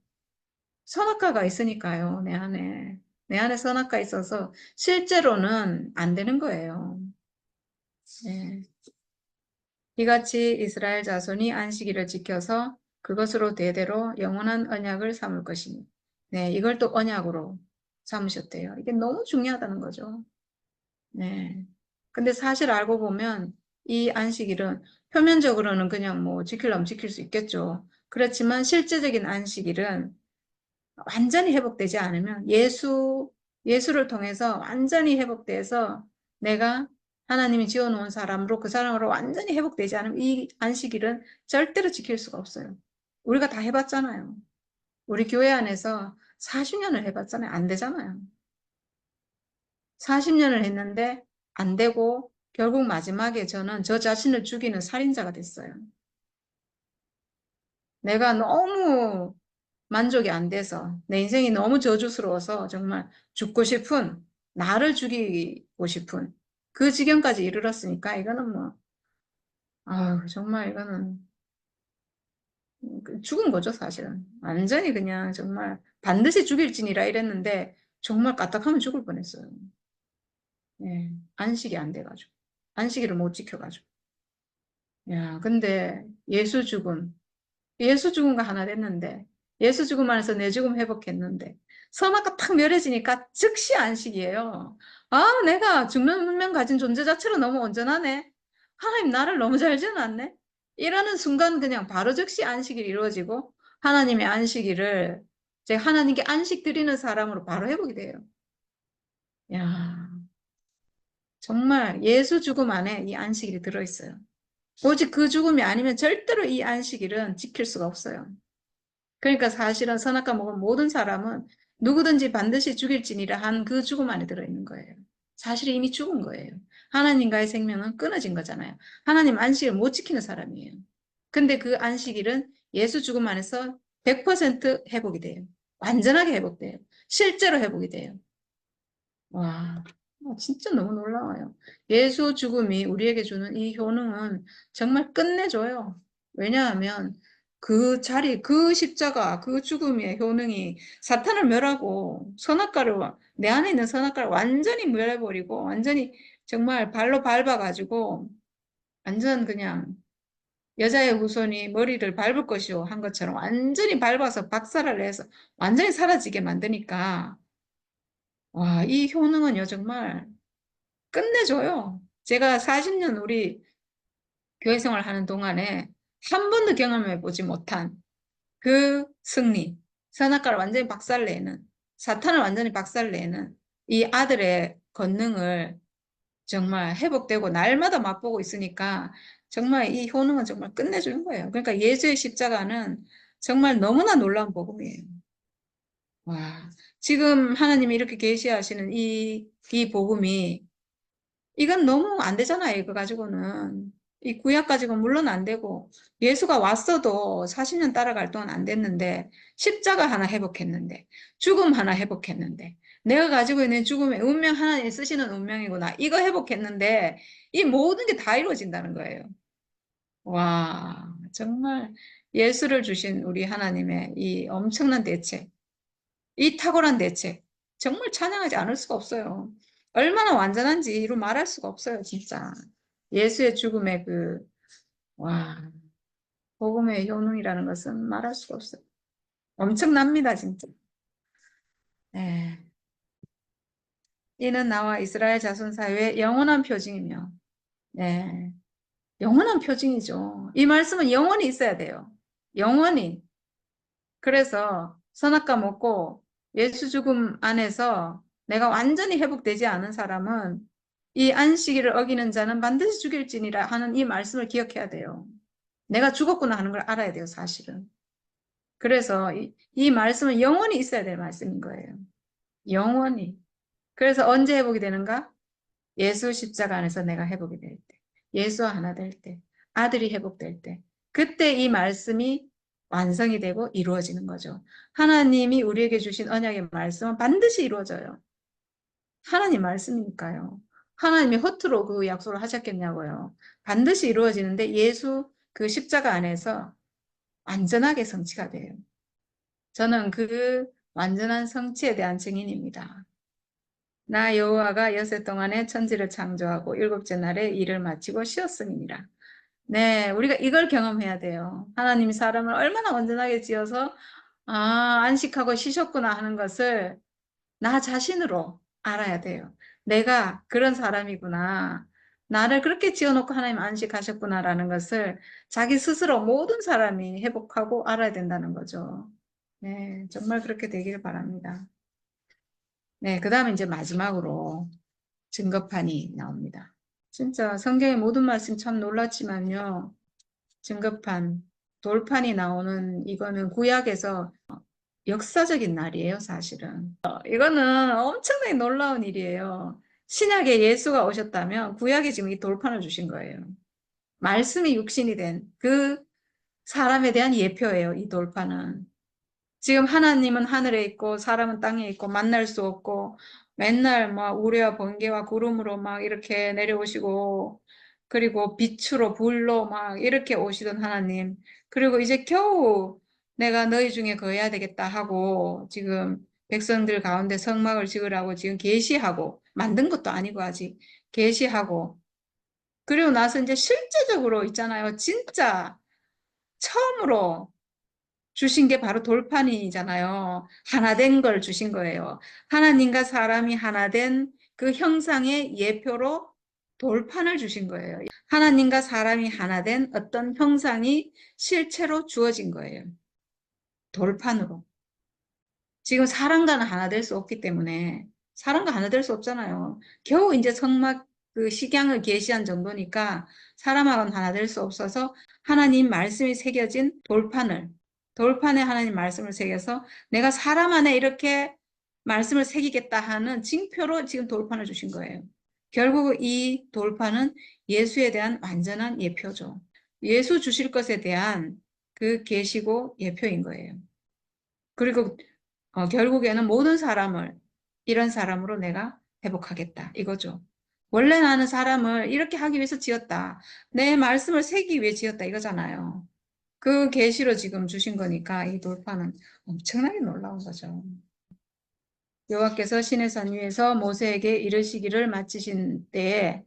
선악과가 있으니까요, 내 안에. 내 안에 선악과 있어서 실제로는 안 되는 거예요. 네. 이같이 이스라엘 자손이 안식일을 지켜서 그것으로 대대로 영원한 언약을 삼을 것이니. 네, 이걸 또 언약으로 삼으셨대요. 이게 너무 중요하다는 거죠. 네. 근데 사실 알고 보면 이 안식일은 표면적으로는 그냥 뭐 지키려면 지킬 수 있겠죠. 그렇지만 실제적인 안식일은 완전히 회복되지 않으면 예수를 통해서 완전히 회복돼서 내가 하나님이 지어놓은 사람으로 그 사람으로 완전히 회복되지 않으면 이 안식일은 절대로 지킬 수가 없어요. 우리가 다 해봤잖아요. 우리 교회 안에서 40년을 해봤잖아요. 안 되잖아요. 40년을 했는데 안 되고 결국 마지막에 저는 저 자신을 죽이는 살인자가 됐어요. 내가 너무 만족이 안 돼서 내 인생이 너무 저주스러워서 정말 죽고 싶은 나를 죽이고 싶은 그 지경까지 이르렀으니까 이거는 뭐 정말 이거는 죽은 거죠 사실은 완전히 그냥 정말 반드시 죽일지니라 이랬는데 정말 까딱하면 죽을 뻔했어요. 예, 안식이 안 돼가지고 안식일을 못 지켜가지고 야 근데 예수 죽음과 하나 됐는데 예수 죽음 안에서 내 죽음 회복했는데 선악과 탁 멸해지니까 즉시 안식이에요. 내가 죽는 운명 가진 존재 자체로 너무 온전하네. 하나님 나를 너무 잘 지어놨네. 이러는 순간 그냥 바로 즉시 안식일이 이루어지고 하나님의 안식일을 제가 하나님께 안식 드리는 사람으로 바로 회복이 돼요. 야 정말 예수 죽음 안에 이 안식일이 들어있어요. 오직 그 죽음이 아니면 절대로 이 안식일은 지킬 수가 없어요. 그러니까 사실은 선악과 먹은 모든 사람은 누구든지 반드시 죽일지니라 한 그 죽음 안에 들어있는 거예요. 사실 이미 죽은 거예요. 하나님과의 생명은 끊어진 거잖아요. 하나님 안식을 못 지키는 사람이에요. 근데 그 안식일은 예수 죽음 안에서 100% 회복이 돼요. 완전하게 회복돼요. 실제로 회복이 돼요. 와, 진짜 너무 놀라워요. 예수 죽음이 우리에게 주는 이 효능은 정말 끝내줘요. 왜냐하면 그 자리, 그 십자가, 그 죽음의 효능이 사탄을 멸하고 선악과를, 내 안에 있는 선악과를 완전히 멸해버리고 완전히 정말 발로 밟아가지고 완전 그냥 여자의 후손이 머리를 밟을 것이오 한 것처럼 완전히 밟아서 박살을 내서 완전히 사라지게 만드니까 와, 이 효능은요, 정말 끝내줘요. 제가 40년 우리 교회 생활 하는 동안에 한 번도 경험해 보지 못한 그 승리, 선악과를 완전히 박살내는, 사탄을 완전히 박살내는 이 아들의 권능을 정말 회복되고 날마다 맛보고 있으니까 정말 이 효능은 정말 끝내주는 거예요. 그러니까 예수의 십자가는 정말 너무나 놀라운 복음이에요. 와, 지금 하나님이 이렇게 계시하시는 이 복음이 이건 너무 안 되잖아요. 이거 가지고는. 이 구약 가지고 물론 안 되고 예수가 왔어도 40년 따라갈 동안 안 됐는데 십자가 하나 회복했는데 죽음 하나 회복했는데 내가 가지고 있는 죽음의 운명 하나님 쓰시는 운명이구나. 이거 회복했는데 이 모든 게 다 이루어진다는 거예요. 와, 정말 예수를 주신 우리 하나님의 이 엄청난 대책. 이 탁월한 대책 정말 찬양하지 않을 수가 없어요. 얼마나 완전한지 이루 말할 수가 없어요, 진짜. 예수의 죽음의 와, 복음의 효능이라는 것은 말할 수가 없어요. 엄청납니다, 진짜. 네. 이는 나와 이스라엘 자손 사이의 영원한 표징이며, 네. 영원한 표징이죠. 이 말씀은 영원히 있어야 돼요. 영원히. 그래서 선악과 먹고 예수 죽음 안에서 내가 완전히 회복되지 않은 사람은 이 안식일을 어기는 자는 반드시 죽일지니라 하는 이 말씀을 기억해야 돼요. 내가 죽었구나 하는 걸 알아야 돼요, 사실은. 그래서 이 말씀은 영원히 있어야 될 말씀인 거예요. 영원히. 그래서 언제 회복이 되는가? 예수 십자가 안에서 내가 회복이 될 때, 예수와 하나 될 때, 아들이 회복될 때, 그때 이 말씀이 완성이 되고 이루어지는 거죠. 하나님이 우리에게 주신 언약의 말씀은 반드시 이루어져요. 하나님 말씀이니까요. 하나님이 허투루 그 약속을 하셨겠냐고요. 반드시 이루어지는데 예수 그 십자가 안에서 완전하게 성취가 돼요. 저는 그 완전한 성취에 대한 증인입니다. 나 여호와가 여세 동안에 천지를 창조하고 일곱째 날에 일을 마치고 쉬었음이니라. 네, 우리가 이걸 경험해야 돼요. 하나님이 사람을 얼마나 온전하게 지어서 안식하고 쉬셨구나 하는 것을 나 자신으로 알아야 돼요. 내가 그런 사람이구나. 나를 그렇게 지어놓고 하나님 안식하셨구나라는 것을 자기 스스로 모든 사람이 회복하고 알아야 된다는 거죠. 네, 정말 그렇게 되길 바랍니다. 네, 그 다음에 이제 마지막으로 증거판이 나옵니다. 진짜 성경의 모든 말씀 참 놀랐지만요. 증거판, 돌판이 나오는 이거는 구약에서 역사적인 날이에요, 사실은. 이거는 엄청나게 놀라운 일이에요. 신약에 예수가 오셨다면 구약에 지금 이 돌판을 주신 거예요. 말씀이 육신이 된 그 사람에 대한 예표예요, 이 돌판은. 지금 하나님은 하늘에 있고 사람은 땅에 있고 만날 수 없고 맨날 막 우레와 번개와 구름으로 막 이렇게 내려오시고 그리고 빛으로 불로 막 이렇게 오시던 하나님 그리고 이제 겨우 내가 너희 중에 거해야 되겠다 하고 지금 백성들 가운데 성막을 지으라고 지금 계시하고 만든 것도 아니고 아직 계시하고 그리고 나서 이제 실제적으로 있잖아요. 진짜 처음으로 주신 게 바로 돌판이잖아요. 하나 된 걸 주신 거예요. 하나님과 사람이 하나 된 그 형상의 예표로 돌판을 주신 거예요. 하나님과 사람이 하나 된 어떤 형상이 실체로 주어진 거예요. 돌판으로. 지금 사람과는 하나 될 수 없기 때문에 사람과 하나 될 수 없잖아요. 겨우 이제 성막 그 식양을 계시한 정도니까 사람하고는 하나 될 수 없어서 하나님 말씀이 새겨진 돌판에 하나님 말씀을 새겨서 내가 사람 안에 이렇게 말씀을 새기겠다 하는 징표로 지금 돌판을 주신 거예요. 결국 이 돌판은 예수에 대한 완전한 예표죠. 예수 주실 것에 대한 그 계시고 예표인 거예요. 그리고 결국에는 모든 사람을 이런 사람으로 내가 회복하겠다 이거죠. 원래 나는 사람을 이렇게 하기 위해서 지었다. 내 말씀을 새기기 위해 지었다 이거잖아요. 그 계시로 지금 주신 거니까 이 돌파는 엄청나게 놀라운 거죠. 여호와께서 시내산 위에서 모세에게 이르시기를 마치신 때에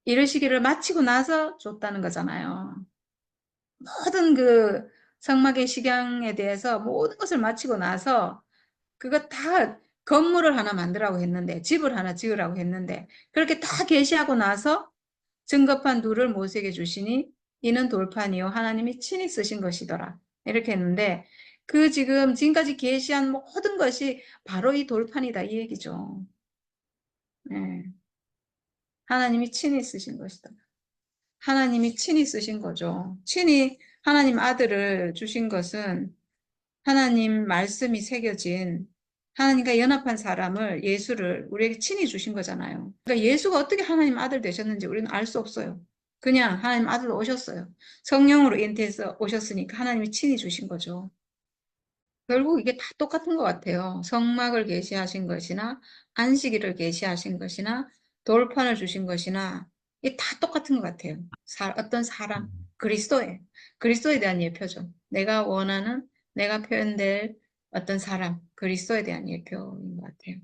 이르시기를 마치고 나서 줬다는 거잖아요. 모든 그 성막의 식양에 대해서 모든 것을 마치고 나서 그거 다 건물을 하나 만들라고 했는데 집을 하나 지으라고 했는데 그렇게 다 계시하고 나서 증거판 둘을 모세에게 주시니 이는 돌판이요 하나님이 친히 쓰신 것이더라 이렇게 했는데 그 지금까지 계시한 모든 것이 바로 이 돌판이다 이 얘기죠. 네. 하나님이 친히 쓰신 것이다. 하나님이 친히 쓰신 거죠. 친히 하나님 아들을 주신 것은 하나님 말씀이 새겨진 하나님과 연합한 사람을 예수를 우리에게 친히 주신 거잖아요. 그러니까 예수가 어떻게 하나님 아들 되셨는지 우리는 알 수 없어요. 그냥 하나님 아들로 오셨어요. 성령으로 인태해서 오셨으니까 하나님이 친히 주신 거죠. 결국 이게 다 똑같은 것 같아요. 성막을 계시하신 것이나 안식일을 계시하신 것이나 돌판을 주신 것이나 이게 다 똑같은 것 같아요. 어떤 사람, 그리스도에 대한 예표죠. 내가 원하는 내가 표현될 어떤 사람, 그리스도에 대한 예표인 것 같아요.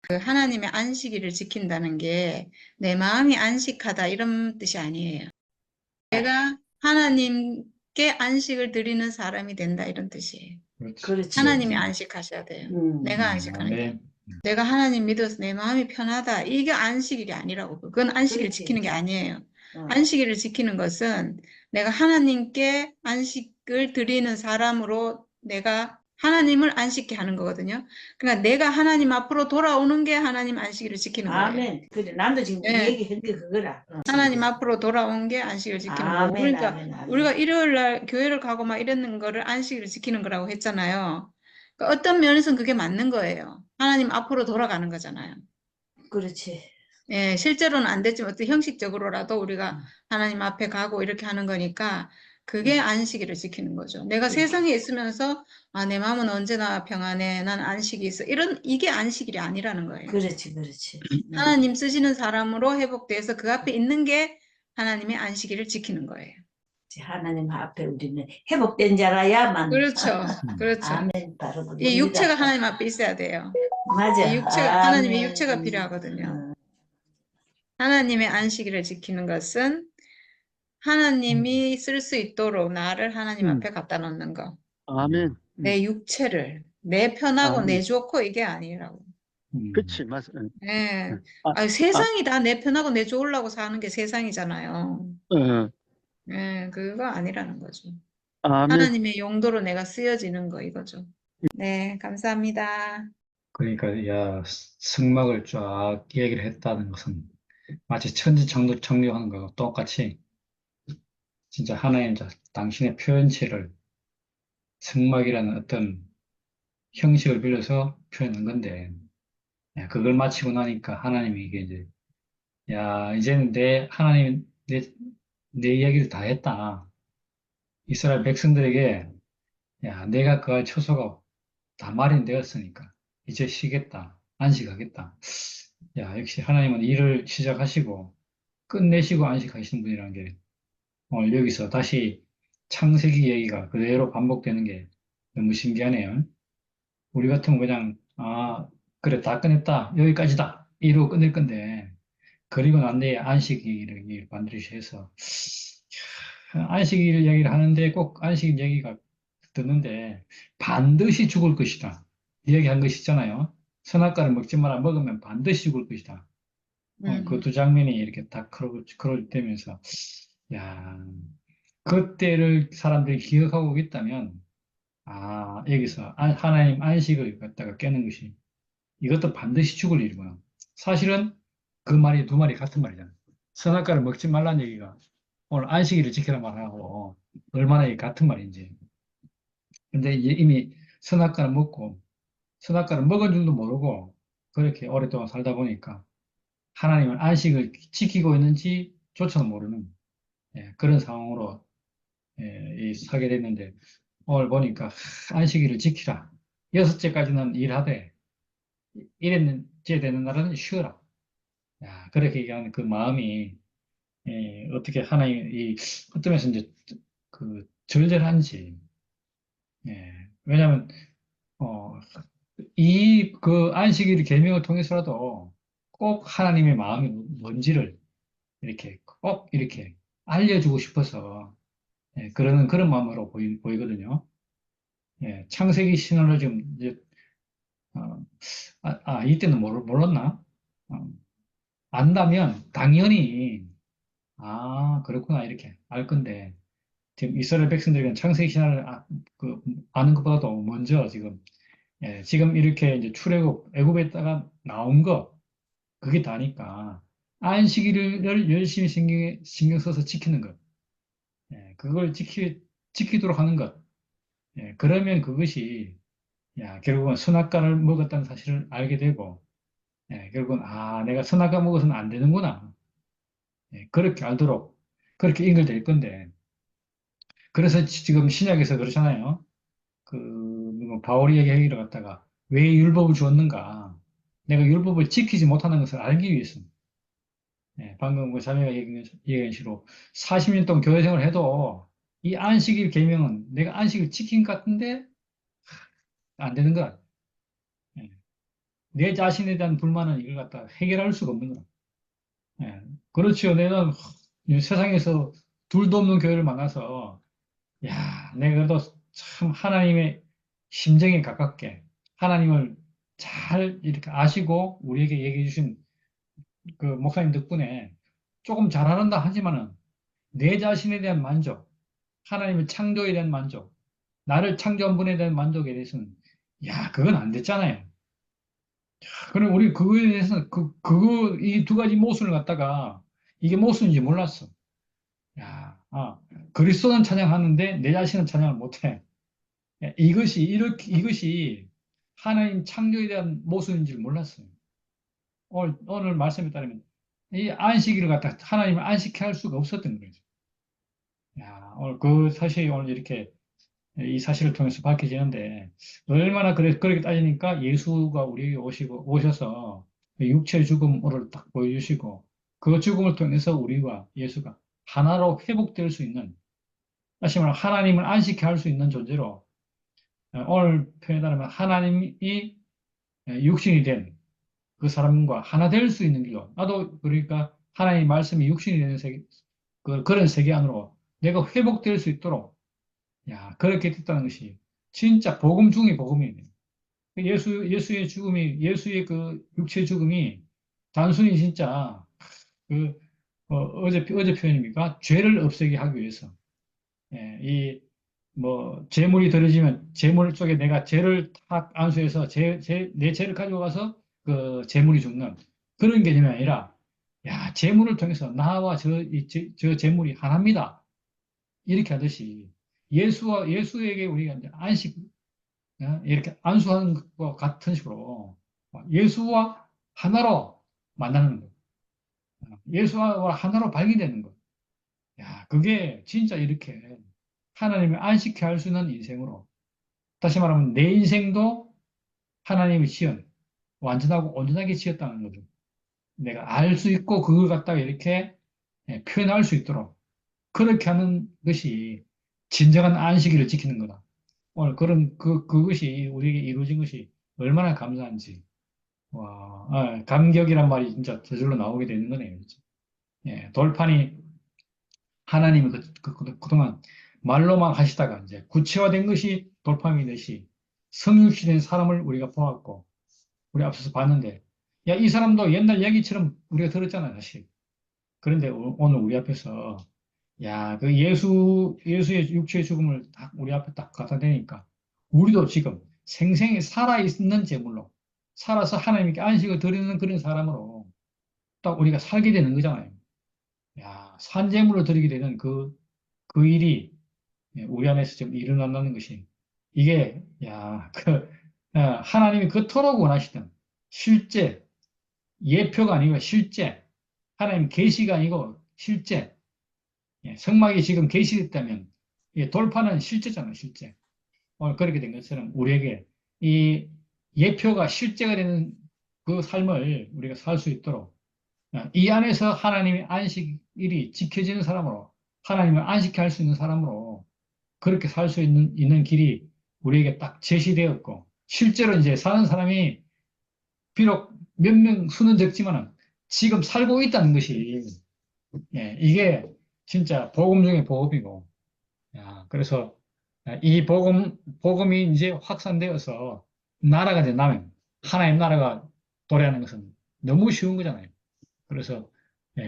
그 하나님의 안식일을 지킨다는 게 내 마음이 안식하다 이런 뜻이 아니에요. 내가 하나님께 안식을 드리는 사람이 된다 이런 뜻이에요.
그렇지.
하나님이 안식하셔야 돼요. 내가 안식하는 게. 내가 하나님 믿어서 내 마음이 편하다. 이게 안식일이 아니라고. 그건 안식일
그렇지.
지키는 게 아니에요. 안식일을 지키는 것은 내가 하나님께 안식을 드리는 사람으로 내가 하나님을 안식케 하는 거거든요. 그러니까 내가 하나님 앞으로 돌아오는 게 하나님 안식일을 지키는 거예요.
아멘. 그래, 나도 지금
네.
얘기했는데 그거라.
하나님 앞으로 돌아온 게 안식을 지키는 거고.
아멘,
그러니까
아멘, 아멘.
우리가 일요일 날 교회를 가고 막 이랬는 거를 안식일을 지키는 거라고 했잖아요. 그러니까 어떤 면에서는 그게 맞는 거예요. 하나님 앞으로 돌아가는 거잖아요.
그렇지.
예, 실제로는 안 됐지만 어떤 형식적으로라도 우리가 하나님 앞에 가고 이렇게 하는 거니까 그게 안식일을 지키는 거죠. 내가 세상에 있으면서 내 마음은 언제나 평안해. 난 안식이 있어. 이게 안식일이 아니라는 거예요.
그렇지, 그렇지.
하나님 쓰시는 사람으로 회복돼서 그 앞에 있는 게 하나님의 안식일을 지키는 거예요.
하나님 앞에 우리는 회복된 자라야만.
그렇죠. 그렇죠.
아멘. 바로
이 육체가
그겁니다.
하나님 앞에 있어야 돼요.
맞아.
이 하나님의
아멘.
육체가 필요하거든요. 하나님의 안식일을 지키는 것은 하나님이 쓸 수 있도록 나를 하나님 앞에 갖다 놓는 거.
아멘.
내 육체를 내 편하고 내
아멘.
좋고 이게 아니라고.
그치, 맞아.
예.
아,
세상이 다 내 편하고 내 좋으려고 사는 게 세상이잖아요. 예, 그거 아니라는 거죠.
아멘.
하나님의 용도로 내가 쓰여지는 거 이거죠. 네, 감사합니다.
그러니까 야 성막을 쫙 얘기를 했다는 것은 마치 천지창조 창조하는 거하고 똑같이 진짜 하나님 당신의 표현체를 성막이라는 어떤 형식을 빌려서 표현한 건데 야, 그걸 마치고 나니까 하나님이 이게 이제 야 이제는 하나님 내 이야기를 다 했다. 이스라엘 백성들에게 야 내가 그할 처소가 다 마련되었으니까 이제 쉬겠다. 안식하겠다. 야, 역시 하나님은 일을 시작하시고 끝내시고 안식하시는 분이라는 게 오늘 여기서 다시 창세기 얘기가 그대로 반복되는 게 너무 신기하네요. 우리 같으면 그냥, 그래, 다 끝냈다. 여기까지다. 이러고 끝낼 건데, 그리고 난 뒤에 안식일을 반드시 해서, 안식일 얘기를 하는데 꼭 안식일 얘기가 듣는데, 반드시 죽을 것이다. 이야기한 것이잖아요. 선악과를 먹지 마라. 먹으면 반드시 죽을 것이다. 그 두 장면이 이렇게 딱 크로즈되면서, 야, 그때를 사람들이 기억하고 있다면, 여기서 하나님 안식을 갖다가 깨는 것이, 이것도 반드시 죽을 일이구나. 사실은 그 말이 두 말이 같은 말이잖아. 선악과를 먹지 말라는 얘기가 오늘 안식일을 지키라 말하고 얼마나 같은 말인지. 근데 이제 이미 선악과를 먹고 선악과를 먹은 줄도 모르고 그렇게 오랫동안 살다 보니까 하나님은 안식을 지키고 있는지조차도 모르는 그런 상황으로 서게 됐는데 오늘 보니까 안식일을 지키라. 여섯째까지는 일하되 일했째 되는 날은 쉬어라. 야, 그렇게 얘기하는 그 마음이 어떻게 하나님 이 어떤 면에서 이제 그 절절한지. 왜냐하면 이 그 안식일 계명을 통해서라도 꼭 하나님의 마음이 뭔지를 이렇게 꼭 이렇게 알려주고 싶어서 그러는 그런 마음으로 보이거든요. 창세기 신화를 좀 이제 어, 이때는 몰랐나? 어, 안다면 당연히 그렇구나 이렇게 알 건데 지금 이스라엘 백성들에게는 창세기 신화를 아는 것보다도 먼저 지금 이렇게 이제 출애굽 애굽에다가 나온 거 그게 다니까 안식일을 열심히 신경 써서 지키는 것, 그걸 지키도록 하는 것, 그러면 그것이 결국은 선악과를 먹었다는 사실을 알게 되고, 결국은 내가 선악과 먹어서는 안 되는구나, 그렇게 알도록 그렇게 연결될 건데, 그래서 지금 신약에서 그렇잖아요. 뭐 바울이 얘기하기를 갖다가 왜 율법을 주었는가? 내가 율법을 지키지 못하는 것을 알기 위해서. 방금 그 자매가 얘기한 식으로 40년 동안 교회 생활을 해도 이 안식일 계명은 내가 안식을 지킨 것 같은데 안 되는 거야. 예. 내 자신에 대한 불만은 이걸 갖다 해결할 수가 없는 거야. 예. 그렇죠. 내가 세상에서 둘도 없는 교회를 만나서 내가 그래도 참 하나님의 심정에 가깝게 하나님을 잘 이렇게 아시고 우리에게 얘기해 주신 그 목사님 덕분에 조금 잘하는다 하지만은 내 자신에 대한 만족, 하나님의 창조에 대한 만족, 나를 창조한 분에 대한 만족에 대해서는, 그건 안 됐잖아요. 그럼 우리 그거에 대해서는 이 두 가지 모순을 갖다가 이게 모순인지 몰랐어. 야, 그리스도는 찬양하는데 내 자신은 찬양을 못해. 이것이 하나님 창조에 대한 모순인지 몰랐어요. 오늘 말씀에 따르면 이 안식일을 갖다 하나님을 안식케 할 수가 없었던 거죠. 오늘 그 사실이 오늘 이렇게 이 사실을 통해서 밝혀지는데 얼마나 그렇게 따지니까 예수가 우리에게 오셔서 육체 죽음을 딱 보여주시고 그 죽음을 통해서 우리와 예수가 하나로 회복될 수 있는 다시 말하면 하나님을 안식케 할 수 있는 존재로 오늘 표현에 따르면 하나님이 육신이 된 그 사람과 하나 될 수 있는 길로 나도 그러니까 하나님의 말씀이 육신이 되는 세계 그런 세계 안으로 내가 회복될 수 있도록 그렇게 됐다는 것이 진짜 복음 중의 복음이에요. 예수의 그 육체 죽음이 단순히 진짜 그, 어제 표현입니까? 죄를 없애게 하기 위해서. 재물이 들어지면 재물 쪽에 내가 죄를 탁 안수해서 내 죄를 가지고 가서 그 재물이 죽는 그런 개념이 아니라, 재물을 통해서 나와 저 재물이 하나입니다. 이렇게 하듯이 예수에게 우리가 이제 이렇게 안수하는 것과 같은 식으로 예수와 하나로 만나는 것, 예수와 하나로 발견되는 것. 그게 진짜 이렇게 하나님을 안식케 할 수 있는 인생으로. 다시 말하면 내 인생도 하나님이 지은 완전하고 온전하게 지었다는 거죠. 내가 알 수 있고 그걸 갖다가 이렇게 표현할 수 있도록 그렇게 하는 것이 진정한 안식일을 지키는 거다. 오늘 그것이 우리에게 이루어진 것이 얼마나 감사한지. 와, 감격이란 말이 진짜 저절로 나오게 되는 거네요. 진짜. 돌판이 하나님이 그동안 말로만 하시다가 이제 구체화된 것이 돌판이 되시 성육신된 사람을 우리가 보았고, 우리 앞서서 봤는데, 이 사람도 옛날 얘기처럼 우리가 들었잖아요, 사실. 그런데 오늘 우리 앞에서 그 예수의 육체의 죽음을 딱 우리 앞에 딱 갖다 대니까 우리도 지금 생생히 살아있는 제물로 살아서 하나님께 안식을 드리는 그런 사람으로 딱 우리가 살게 되는 거잖아요. 산제물을 드리게 되는 그 일이 우리 안에서 좀 일어난다는 것이 이게 하나님이 그토록 원하시던 실제, 예표가 아니고 실제, 하나님 계시가 아니고 실제, 성막이 지금 계시됐다면 돌파는 실제잖아요, 실제. 오늘 그렇게 된 것처럼 우리에게 이 예표가 실제가 되는 그 삶을 우리가 살 수 있도록 이 안에서 하나님의 안식일이 지켜지는 사람으로 하나님을 안식케 할 수 있는 사람으로 그렇게 살 수 있는 길이 우리에게 딱 제시되었고 실제로 이제 사는 사람이 비록 몇 명 수는 적지만은 지금 살고 있다는 것이 이게 진짜 복음 중에 복음이고 그래서 이 복음이 이제 확산되어서 나라가 된다면 하나님 나라가 도래하는 것은 너무 쉬운 거잖아요. 그래서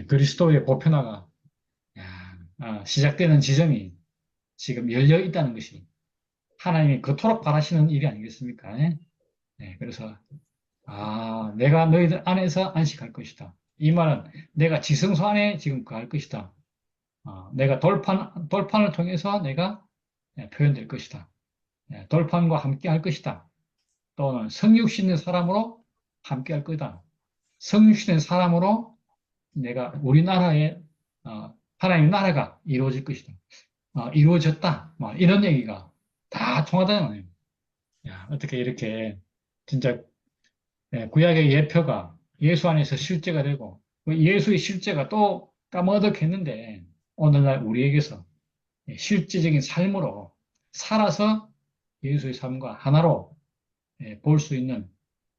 그리스도의 보편화가 시작되는 지점이 지금 열려 있다는 것이 하나님이 그토록 바라시는 일이 아니겠습니까? 그래서 내가 너희들 안에서 안식할 것이다. 이 말은 내가 지성소 안에 지금 거할 것이다. 내가 돌판을 통해서 내가 표현될 것이다. 돌판과 함께 할 것이다. 또는 성육신의 사람으로 함께 할 거다. 성육신의 사람으로 내가 우리나라의 하나님 나라가 이루어질 것이다. 이루어졌다. 이런 얘기가 다 통하다는 거예요. 어떻게 이렇게 진짜 구약의 예표가 예수 안에서 실제가 되고 그 예수의 실제가 또 까마득했는데 오늘날 우리에게서 실제적인 삶으로 살아서 예수의 삶과 하나로 볼 수 있는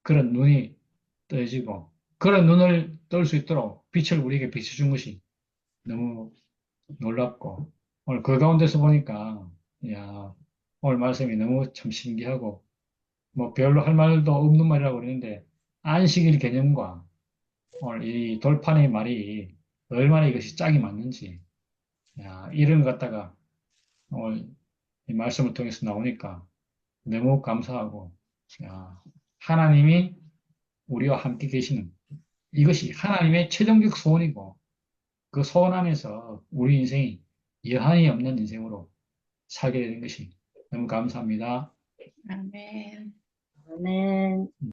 그런 눈이 떠지고 그런 눈을 뜰 수 있도록 빛을 우리에게 비춰준 것이 너무 놀랍고 오늘 그 가운데서 보니까 야, 오늘 말씀이 너무 참 신기하고 뭐 별로 할 말도 없는 말이라고 그러는데 안식일 개념과 오늘 이 돌판의 말이 얼마나 이것이 짝이 맞는지 이런 것 갖다가 오늘 이 말씀을 통해서 나오니까 너무 감사하고 하나님이 우리와 함께 계시는 이것이 하나님의 최종적 소원이고 그 소원 안에서 우리 인생이 여한이 없는 인생으로 살게 되는 것이 너무 감사합니다.
아멘.
아멘.